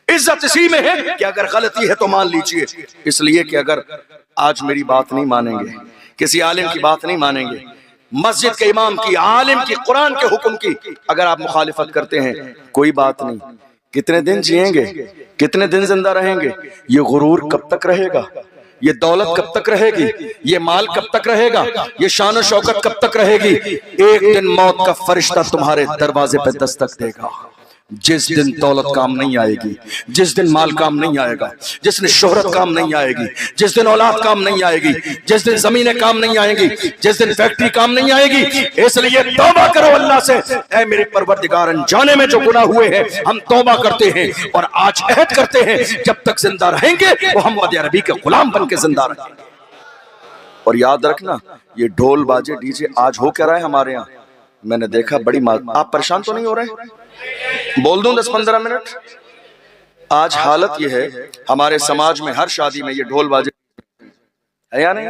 عزت اسی میں ہے کہ اگر غلطی ہے تو مان لیجئے۔ اس لیے کہ اگر آج میری بات نہیں مانیں گے، کسی عالم کی بات نہیں مانیں گے، مسجد کے امام کی، عالم کی، قرآن کے حکم کی اگر آپ مخالفت کرتے ہیں، کوئی بات نہیں، کتنے دن جئیں گے، کتنے دن زندہ رہیں گے، یہ غرور کب تک رہے گا، یہ دولت کب تک رہے گی، یہ مال کب تک رہے گا، یہ شان و شوکت کب تک رہے گی؟ ایک دن موت کا فرشتہ تمہارے دروازے پہ دستک دے گا، جس دن دولت کام نہیں آئے گی، جس دن مال کام نہیں آئے گا، جس دن شہرت کام نہیں آئے گی، جس دن اولاد کام نہیں آئے گی، جس دن زمینیں کام نہیں آئیں گی، جس دن فیکٹری کام نہیں آئے گی۔ اس لیے توبہ کرو اللہ سے، اے میرے پروردگار، انجانے میں جو گناہ ہوئے ہیں ہم توبہ کرتے ہیں اور آج عہد کرتے ہیں جب تک زندہ رہیں گے محمد عربی کے غلام بن کے زندہ رہیں گے۔ اور یاد رکھنا یہ ڈھول باجے ڈی جے آج ہو کیا رہا ہے ہمارے ہاں، میں نے دیکھا بڑی آپ پریشان تو نہیں ہو رہے؟ بول دوں 10-15 منٹ؟ آج حالت یہ ہے ہمارے سماج میں ہر شادی میں یہ ڈھول باجے ہے یا نہیں؟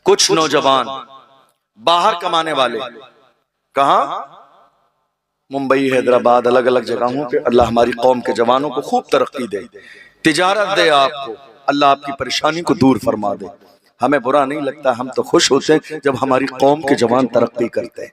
کچھ نوجوان باہر کمانے والے، کہاں؟ ممبئی، حیدرآباد، الگ الگ جگہوں پہ، اللہ ہماری قوم کے جوانوں کو خوب ترقی دے، تجارت دے، آپ کو اللہ آپ کی پریشانی کو دور فرما دے۔ ہمیں برا نہیں لگتا، ہم تو خوش ہوتے ہیں جب ہماری قوم کے جوان ترقی کرتے ہیں،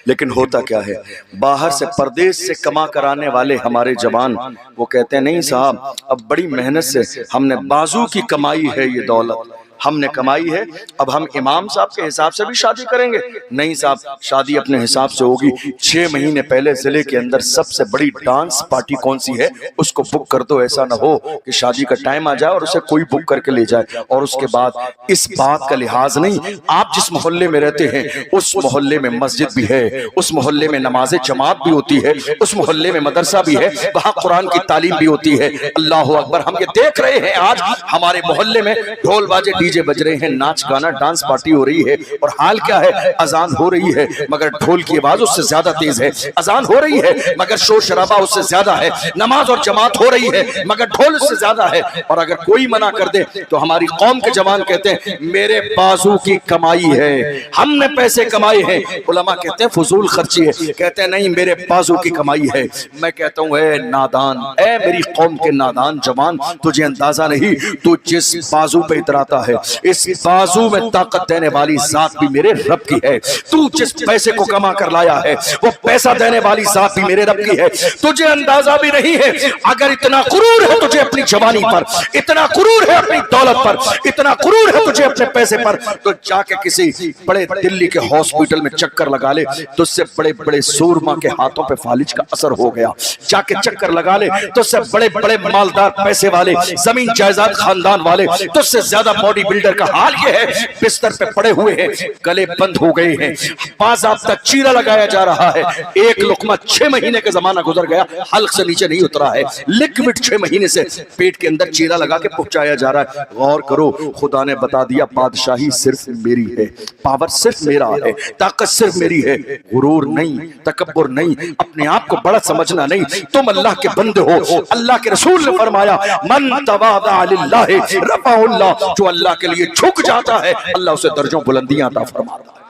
لیکن ہوتا کیا ہے باہر سے پردیس سے کما کر آنے والے ہمارے جوان وہ کہتے ہیں نہیں صاحب اب بڑی محنت سے ہم نے بازو کی کمائی ہے، یہ دولت ہم نے کمائی ہے، اب ہم امام صاحب کے حساب سے بھی شادی کریں گے؟ نہیں صاحب، شادی اپنے حساب سے ہوگی، 6 مہینے پہلے ضلع کے اندر سب سے بڑی ڈانس پارٹی کون سی ہے اس کو بک کر دو، ایسا نہ ہو کہ شادی کا ٹائم آ جائے اور اسے کوئی بک کر کے لے جائے، اور اس کے بعد اس بات کا لحاظ نہیں، آپ جس محلے میں رہتے ہیں اس محلے میں مسجد بھی ہے، اس محلے میں نماز جماعت بھی ہوتی ہے، اس محلے میں مدرسہ بھی ہے، وہاں قرآن کی تعلیم بھی ہوتی ہے۔ اللہ اکبر، ہم یہ دیکھ رہے ہیں آج ہمارے محلے میں ڈھول باجے ڈی جے بج رہے ہیں، ناچ گانا ڈانس پارٹی ہو رہی ہے، اور حال کیا ہے اذان ہو رہی ہے مگر ڈھول کی آواز اس سے زیادہ تیز ہے، اذان ہو رہی ہے مگر شور شرابہ اس سے زیادہ ہے، نماز اور جماعت ہو رہی ہے مگر ڈھول اس سے زیادہ ہے، اور اگر کوئی منع کر دے تو ہماری قوم کے جوان کہتے ہیں میرے بازو کی کمائی ہے، ہم نے پیسے کمائے ہیں، علماء کہتے ہیں فضول خرچی ہے، کہتے ہیں نہیں میرے بازو کی کمائی ہے۔ میں کہتا ہوں اے نادان، اے میری قوم کے نادان جوان، تجھے اندازہ نہیں تو جس بازو پہ اتراتا ہے اس بازو میں طاقت دینے والی ذات بھی میرے رب کی ہے، تو جس پیسے کو کما کر لایا ہے وہ پیسہ دینے والی ذات بھی میرے رب کی ہے، تجھے اندازہ بھی نہیں ہے۔ اگر اتنا غرور ہے تجھے اپنی جوانی پر، اتنا غرور ہے اپنی دولت پر، اتنا غرور ہے تجھے اپنے پیسے پر، تو جا کے کسی بڑے دلی کے ہاسپٹل میں چکر لگا لے، تو اس سے بڑے بڑے سورما کے ہاتھوں پہ فالج کا اثر ہو گیا، جا کے چکر لگا لے تو اس سے بڑے بڑے مالدار پیسے والے زمین جائیداد خاندان والے تو اس سے زیادہ باڈی باڈی بلڈر کا حال یہ ہے، بستر پہ پڑے ہوئے ہیں، گلے بند ہو گئے ہیں، باضابطہ چیرا لگایا جا رہا ہے، ایک لقمہ 6 مہینے کا زمانہ گزر گیا، حلق سے نیچے نہیں اترا ہے، لکوڈ 6 مہینے سے پیٹ کے اندر چیرا لگا کے پہنچایا جا رہا ہے۔ غور کرو، خدا نے بتا دیا بادشاہی صرف میری ہے، پاور صرف میرا ہے، طاقت صرف میری ہے، غرور نہیں، تکبر نہیں، اپنے آپ کو بڑا سمجھنا نہیں، تم اللہ کے بندے ہو۔ اللہ کے رسول نے فرمایا من تواضع للہ رفعہ اللہ، جو اللہ کے لیے جھک جاتا ہے اللہ اسے درجوں بلندیاں عطا فرماتا ہے۔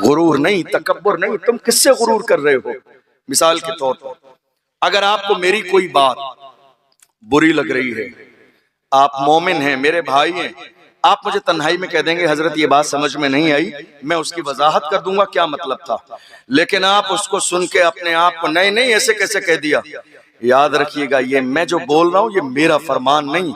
غرور نہیں، تکبر نہیں، تم کس سے غرور کر رہے ہو؟ مثال کے طور پر اگر آپ کو میری کوئی بات بری لگ رہی ہے، آپ مومن ہیں، میرے بھائی ہیں، آپ مجھے تنہائی میں کہہ دیں گے حضرت یہ بات سمجھ میں نہیں آئی، میں اس کی وضاحت کر دوں گا کیا مطلب تھا، لیکن آپ اس کو سن کے اپنے آپ کو نہیں ایسے کیسے کہہ دیا، یاد رکھیے گا یہ میں جو بول رہا ہوں یہ میرا فرمان نہیں،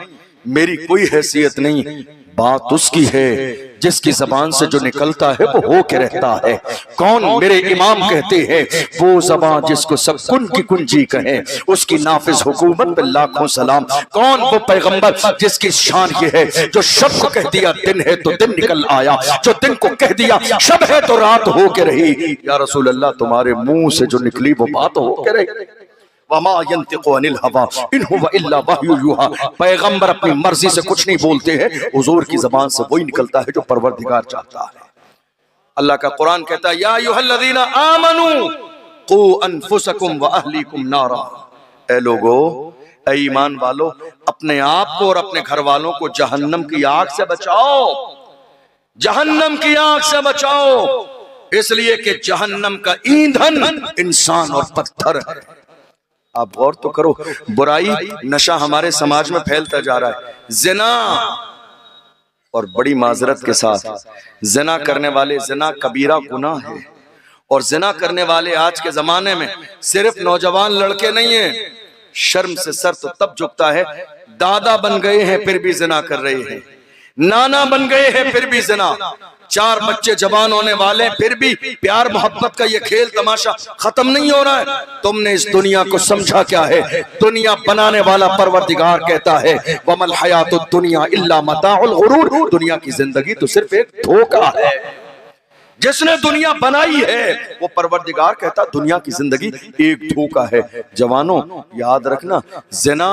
میری کوئی حیثیت نہیں، بات اس کی ہے جس کی زبان سے جو نکلتا ہے وہ ہو کے رہتا ہے۔ کون؟ میرے امام کہتے ہیں وہ زبان جس کو سب کن کی کنجی کہیں، اس کی نافذ حکومت پہ لاکھوں سلام۔ کون؟ وہ پیغمبر جس کی شان یہ ہے جو شب کو کہہ دیا دن ہے تو دن نکل آیا، جو دن کو کہہ دیا شب ہے تو رات ہو کے رہی۔ یا رسول اللہ تمہارے منہ سے جو نکلی وہ بات ہو کے رہی۔ وما ينطق عن الهوى ان هو الا وحی یوحی، پیغمبر اپنی مرضی سے کچھ نہیں بولتے ہیں، حضور کی زبان سے وہی نکلتا ہے جو پروردگار چاہتا ہے۔ اللہ کا قرآن کہتا ہے یا ایھا الذین آمنوا قوا انفسکم واہلیکم نارا، اے لوگو، اے ایمان والو، اپنے آپ کو اور اپنے گھر والوں کو جہنم کی آگ سے بچاؤ، جہنم کی آگ سے بچاؤ، اس لیے کہ جہنم کا ایندھن انسان اور پتھر ہے۔ آپ غور تو کرو، برائی نشہ ہمارے سماج میں پھیلتا جا رہا ہے، زنا، اور بڑی معذرت کے ساتھ زنا کرنے والے، زنا کبیرہ گناہ ہے، اور زنا کرنے والے آج کے زمانے میں صرف نوجوان لڑکے نہیں ہیں، شرم سے سر تو تب جھکتا ہے، دادا بن گئے ہیں پھر بھی زنا کر رہے ہیں، نانا بن گئے ہیں پھر بھی زنا، 4 بچے جوان ہونے والے پھر بھی پیار محبت کا یہ کھیل تماشا ختم نہیں ہو رہا ہے۔ تم نے اس دنیا کو سمجھا کیا ہے؟ دنیا بنانے والا پروردگار کہتا ہے وَمَا الْحَيَاةُ الدُّنْيَا إِلَّا مَتَاعُ الْغُرُورِ، دنیا کی زندگی تو صرف ایک دھوکہ ہے۔ جس نے دنیا بنائی ہے وہ پروردگار کہتا دنیا کی زندگی ایک دھوکہ ہے۔ جوانوں یاد رکھنا، زنا،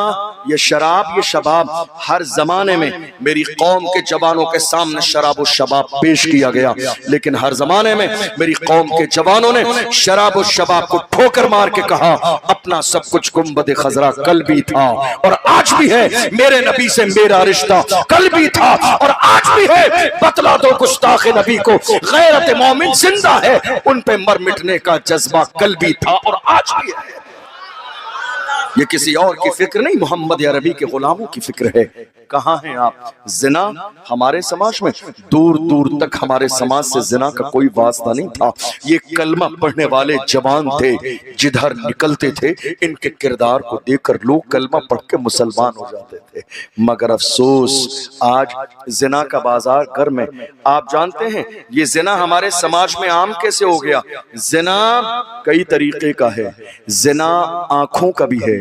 یہ شراب، یہ شباب ہر زمانے میں میری قوم کے جوانوں کے سامنے شراب و شباب پیش کیا گیا، لیکن ہر زمانے میں میری قوم کے جوانوں نے شراب و شباب کو ٹھوکر مار کے کہا اپنا سب کچھ گنبد خضرا کل بھی تھا اور آج بھی ہے، میرے نبی سے میرا رشتہ کل بھی تھا اور آج بھی ہے، بتلا دو گستاخ نبی کو غیرت مومن زندہ ہے، ان پہ مر مٹنے کا جذبہ کل بھی تھا اور آج بھی ہے۔ یہ کسی اور کی فکر نہیں، محمد عربی کے غلاموں کی فکر ہے۔ کہاں ہیں آپ؟ زنا ہمارے سماج میں دور دور تک ہمارے سماج سے زنا کا کوئی واسطہ نہیں تھا۔ یہ کلمہ پڑھنے والے جوان تھے، جدھر نکلتے تھے ان کے کردار کو دیکھ کر لوگ کلمہ پڑھ کے مسلمان ہو جاتے تھے، مگر افسوس آج زنا کا بازار گرم ہے۔ آپ جانتے ہیں یہ زنا ہمارے سماج میں عام کیسے ہو گیا؟ زنا کئی طریقے کا ہے، زنا آنکھوں کا بھی ہے،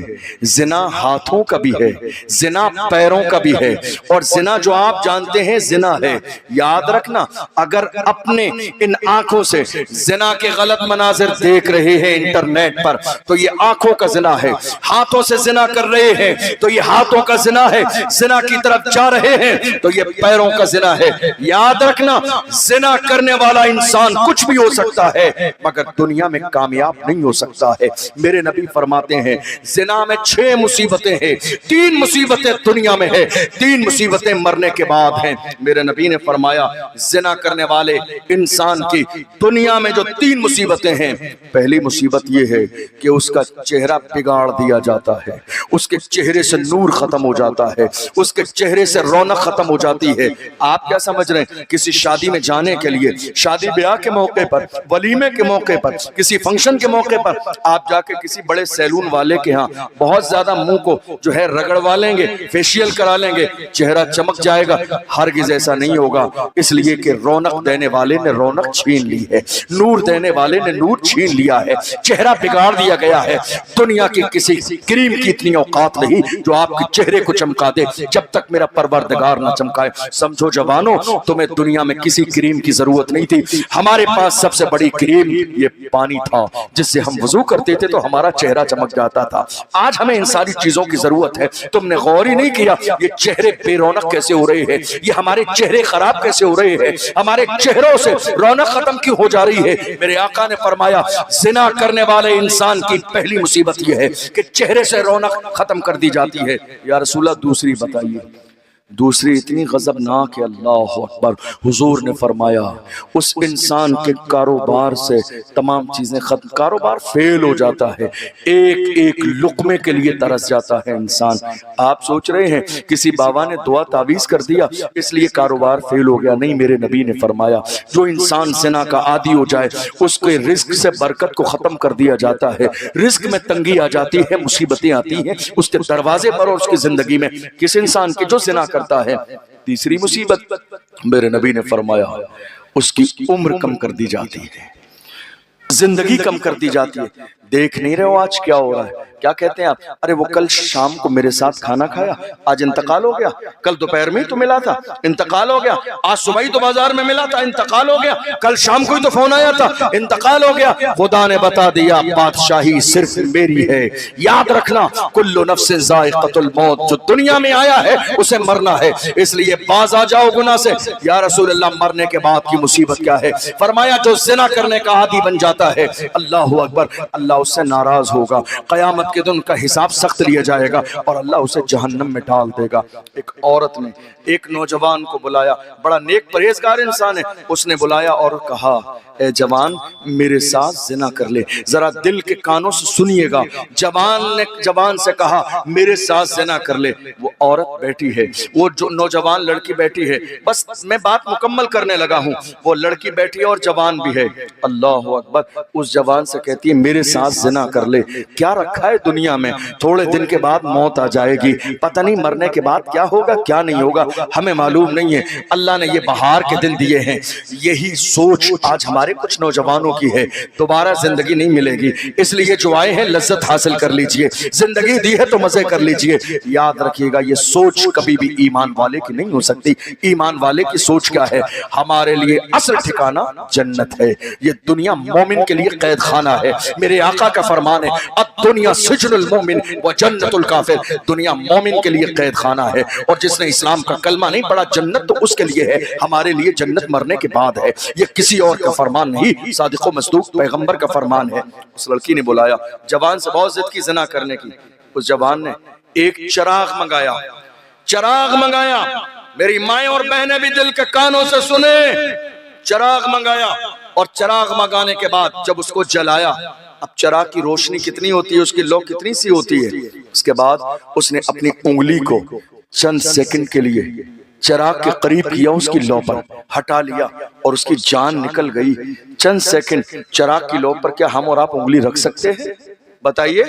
زنا ہاتھوں کا بھی ہے، زنا پیروں کا بھی ہے، اور زنا جو آپ جانتے ہیں زنا ہے۔ یاد رکھنا، اگر اپنے ان آنکھوں سے زنا کے غلط مناظر دیکھ رہے ہیں انٹرنیٹ پر تو یہ آنکھوں کا زنا ہے، ہاتھوں سے زنا کر رہے ہیں تو یہ ہاتھوں کا زنا ہے، زنا کی طرف جا رہے ہیں تو یہ پیروں کا زنا ہے۔ یاد رکھنا، زنا کرنے والا انسان کچھ بھی ہو سکتا ہے مگر دنیا میں کامیاب نہیں ہو سکتا ہے۔ میرے نبی فرماتے ہیں زنا میں 6 مصیبتیں ہیں، 3 مصیبتیں دنیا میں ہے، 3 مصیبتیں مرنے کے بعد ہیں۔ میرے نبی نے فرمایا زنا کرنے والے انسان کی دنیا میں جو 3 مصیبتیں ہیں، پہلی مصیبت یہ ہے کہ اس کا چہرہ بگاڑ دیا جاتا ہے، اس کے چہرے سے نور ختم ہو جاتا ہے، اس کے چہرے سے رونق ختم ہو جاتی ہے۔ آپ کیا سمجھ رہے ہیں کسی شادی میں جانے کے لیے، شادی بیاہ کے موقع پر، ولیمے کے موقع پر، کسی فنکشن کے موقع پر آپ جا کے کسی بڑے سیلون والے کے کہ ہاں بہت زیادہ منہ کو جو ہے رگڑوا لیں گے, فیشیل کرا لیں گے, چہرہ چمک جائے گا. ہرگز ایسا نہیں ہوگا, اس لیے کہ رونق دینے والے نے رونق چھین لی ہے, نور دینے والے نے نور چھین لیا ہے, چہرہ بگاڑ دیا گیا ہے. دنیا کی کسی کریم کی اتنی اوقات نہیں جو آپ کے چہرے کو چمکا دے جب تک میرا پروردگار نہ چمکائے. سمجھو جوانوں, تمہیں دنیا میں کسی کریم کی ضرورت نہیں تھی. ہمارے پاس سب سے بڑی کریم یہ پانی تھا, جس سے ہم وضو کرتے تھے تو ہمارا چہرہ چمک جاتا تھا. آج ہمیں ان ساری چیزوں کی ضرورت ہے. تم نے غور ہی نہیں کیا یہ چہرے بے رونق کیسے ہو رہے ہیں, یہ ہمارے چہرے خراب کیسے ہو رہے ہیں, ہمارے چہروں سے رونق ختم کیوں ہو جا رہی ہے. میرے آقا نے فرمایا زنا کرنے والے انسان کی پہلی مصیبت یہ ہے کہ چہرے سے رونق ختم کر دی جاتی ہے. یا رسول اللہ دوسری بتائیے. دوسری اتنی غضبناک ہے, اللہ اکبر. حضور نے فرمایا اس انسان کے کاروبار سے تمام چیزیں ختم, کاروبار فیل ہو جاتا ہے, ایک ایک لقمے کے لیے ترس جاتا ہے انسان. آپ سوچ رہے ہیں کسی بابا نے دعا تعویذ کر دیا اس لیے کاروبار فیل ہو گیا, نہیں. میرے نبی نے فرمایا جو انسان زنا کا عادی ہو جائے اس کے رزق سے برکت کو ختم کر دیا جاتا ہے, رزق میں تنگی آ جاتی ہے, مصیبتیں آتی ہیں اس کے دروازے پر اور اس کی زندگی میں. کس انسان کے جو زنا کرتا ہے, تیسری مصیبت میرے نبی نے فرمایا اس کی عمر کم کر دی جاتی ہے, زندگی کم کر دی جاتی ہے. دیکھ نہیں رہے ہو آج کیا ہو رہا ہے, کیا کہتے ہیں آپ, ارے وہ کل شام کو میرے ساتھ کھانا کھایا, آج انتقال ہو گیا, کل دوپہر میں ہی تو ملا تھا, انتقال ہو گیا, آج صبح ہی تو بازار میں ملا تھا, انتقال ہو گیا, کل شام کو ہی تو فون آیا تھا, انتقال ہو گیا. خدا نے بتا دیا بادشاہی صرف میری ہے, یاد رکھنا کل نفس ذائقۃ الموت, جو دنیا میں آیا ہے اسے مرنا ہے, اس لیے باز آ جاؤ گناہ سے. یا رسول اللہ مرنے کے بعد کی مصیبت کیا ہے؟ فرمایا جو زنا کرنے کا عادی بن جاتا ہے, اللہ اکبر, اللہ اس سے ناراض ہوگا, قیامت کے دن کا حساب سخت لیا جائے گا اور اللہ اسے جہنم میں ڈال دے گا. ایک عورت نے ایک نوجوان کو بلایا, بڑا نیک پرہیزگار انسان ہے, اس نے بلایا اور کہا اے جوان میرے ساتھ زنا کر لے. ذرا دل کے کانوں سے سنیے گا, جوان نے جوان سے کہا میرے ساتھ زنا کر لے. وہ عورت بیٹھی ہے, وہ جو نوجوان لڑکی بیٹھی ہے, بس میں بات مکمل کرنے لگا ہوں, وہ لڑکی بیٹھی ہے اور جوان بھی ہے. اللہ اکبر. اس جوان سے کہتی ہے میرے ساتھ زنا کر لے. کیا رکھا ہے دنیا میں, تھوڑے دن کے بعد موت آ جائے گی, پتہ نہیں مرنے کے بعد کیا ہوگا کیا نہیں ہوگا, ہمیں معلوم نہیں ہے. اللہ نے یہ بہار کے دن دیے ہیں. یہی سوچ آج ہمارے کچھ نوجوانوں کی ہے, دوبارہ زندگی نہیں ملے گی, اس لیے جو آئے ہیں لذت حاصل کر لیجئے, زندگی دی ہے تو مزے کر لیجئے. یاد رکھیے گا یہ سوچ کبھی بھی ایمان والے کی نہیں ہو سکتی. ایمان والے کی سوچ کیا ہے, ہمارے لیے اصل ٹھکانہ جنت ہے, یہ دنیا مومن کے لیے قید خانہ ہے. میرے آقا کا فرمان ہے الدنیا سجن المومن و جنت الکافر, دنیا مومن کے لیے قید خانہ ہے, اور جس نے اسلام کا کلمہ نہیں پڑھا جنت تو اس کے لیے ہے, ہمارے لیے جنت مرنے کے بعد ہے. یہ کسی اور کا فرمان نہیں, صادق و مصدوق پیغمبر کا فرمان ہے. اس لڑکی نے بلایا, جوان سے بہت ضد کی زنا کرنے کی. اس جوان نے ایک چراغ منگایا, چراغ منگایا, میری مائیں اور بہنیں بھی دل کے کانوں سے سنے, چراغ منگایا, اور چراغ منگانے کے بعد جب اس کو جلایا, اب چراغ کی روشنی کتنی ہوتی ہے, اس کی لو کتنی سی ہوتی ہے, اس کے بعد اس نے اپنی انگلی کو چند سیکنڈ کے لیے چراغ کے قریب کیا, اس کی لو پر ہٹا لیا اور اس کی جان نکل گئی. چند سیکنڈ چراغ کی لو پر کیا ہم اور آپ انگلی رکھ سکتے ہیں؟ بتائیے,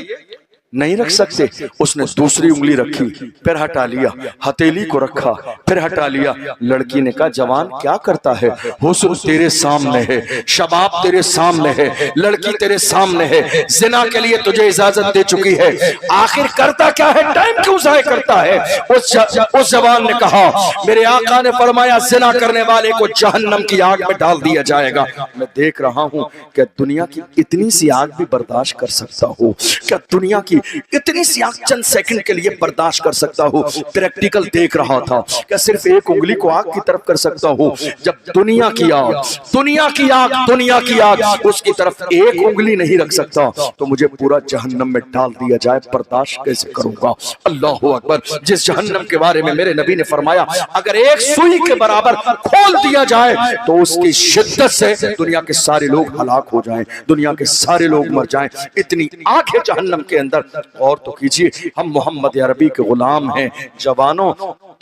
نہیں رکھ سکتے. اس نے دوسری انگلی رکھی, پھر ہٹا لیا, ہتھیلی کو رکھا, پھر ہٹا لیا. لڑکی نے کہا جوان کیا کرتا ہے, حسن تیرے سامنے ہے, شباب تیرے سامنے ہے, لڑکی تیرے سامنے ہے, زنا کے لیے تجھے اجازت دے چکی ہے, آخر کرتا کیا ہے, ٹائم کیوں ضائع کرتا ہے؟ اس جوان نے کہا میرے آقا نے فرمایا زنا کرنے والے کو جہنم کی آگ میں ڈال دیا جائے گا. میں دیکھ رہا ہوں کہ دنیا کی اتنی سی آگ بھی برداشت کر سکتا ہوں, کیا دنیا کی اتنی سی آگ چند سیکنڈ کے لیے برداشت کر سکتا ہوں؟ پریکٹیکل دیکھ رہا تھا کہ صرف ایک انگلی کو آگ کی طرف کر سکتا ہوں, جب دنیا کی آگ, دنیا کی آگ, دنیا کی آگ, اس کی طرف ایک انگلی نہیں رکھ سکتا تو مجھے پورا جہنم میں ڈال دیا جائے, برداشت کیسے کروں گا؟ اللہ اکبر. جس جہنم کے بارے میں میرے نبی نے فرمایا اگر ایک سوئی کے برابر کھول دیا جائے تو اس کی شدت سے دنیا کے سارے لوگ ہلاک ہو جائیں, دنیا کے سارے لوگ مر جائیں, اتنی آگ ہے جہنم کے اندر. اور تو کیجئے, ہم محمد عربی کے غلام ہیں. جوانوں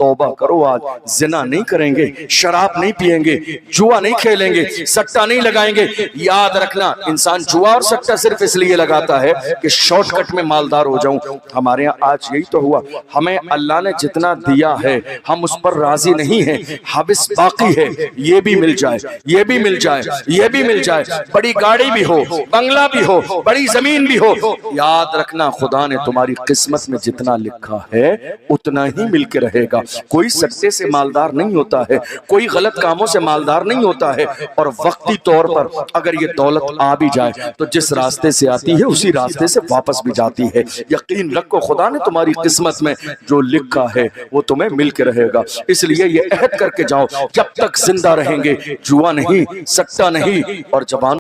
توبہ کرو، آج زنا نہیں کریں گے، شراب نہیں پیئیں گے، جوا نہیں کھیلیں گے، سٹا نہیں لگائیں گے۔ یاد رکھنا انسان جوا اور سٹا صرف اس لیے لگاتا ہے کہ شارٹ کٹ میں مالدار ہو جاؤں۔ ہمارے ہاں آج یہی تو ہوا، ہمیں اللہ نے جتنا دیا ہے ہم اس پر راضی نہیں ہیں، حوث باقی ہے، یہ بھی مل جائے، یہ بھی مل جائے، یہ بھی مل جائے، بڑی گاڑی بھی ہو، بنگلہ بھی ہو، بڑی زمین بھی ہو۔ یاد رکھنا خدا نے تمہاری قسمت میں جتنا لکھا ہے اتنا ہی مل کے رہے گا۔ کوئی سٹے سے مالدار نہیں ہوتا ہے، کوئی غلط کاموں سے مالدار نہیں ہوتا ہے، اور وقتی طور پر اگر یہ دولت آ بھی جائے تو جس راستے سے آتی ہے اسی راستے سے واپس بھی جاتی ہے۔ یقین رکھو خدا نے تمہاری قسمت میں جو لکھا ہے وہ تمہیں مل کے رہے گا۔ اس لیے یہ عہد کر کے جاؤ، جب تک زندہ رہیں گے جوا نہیں، سٹا نہیں، اور زبان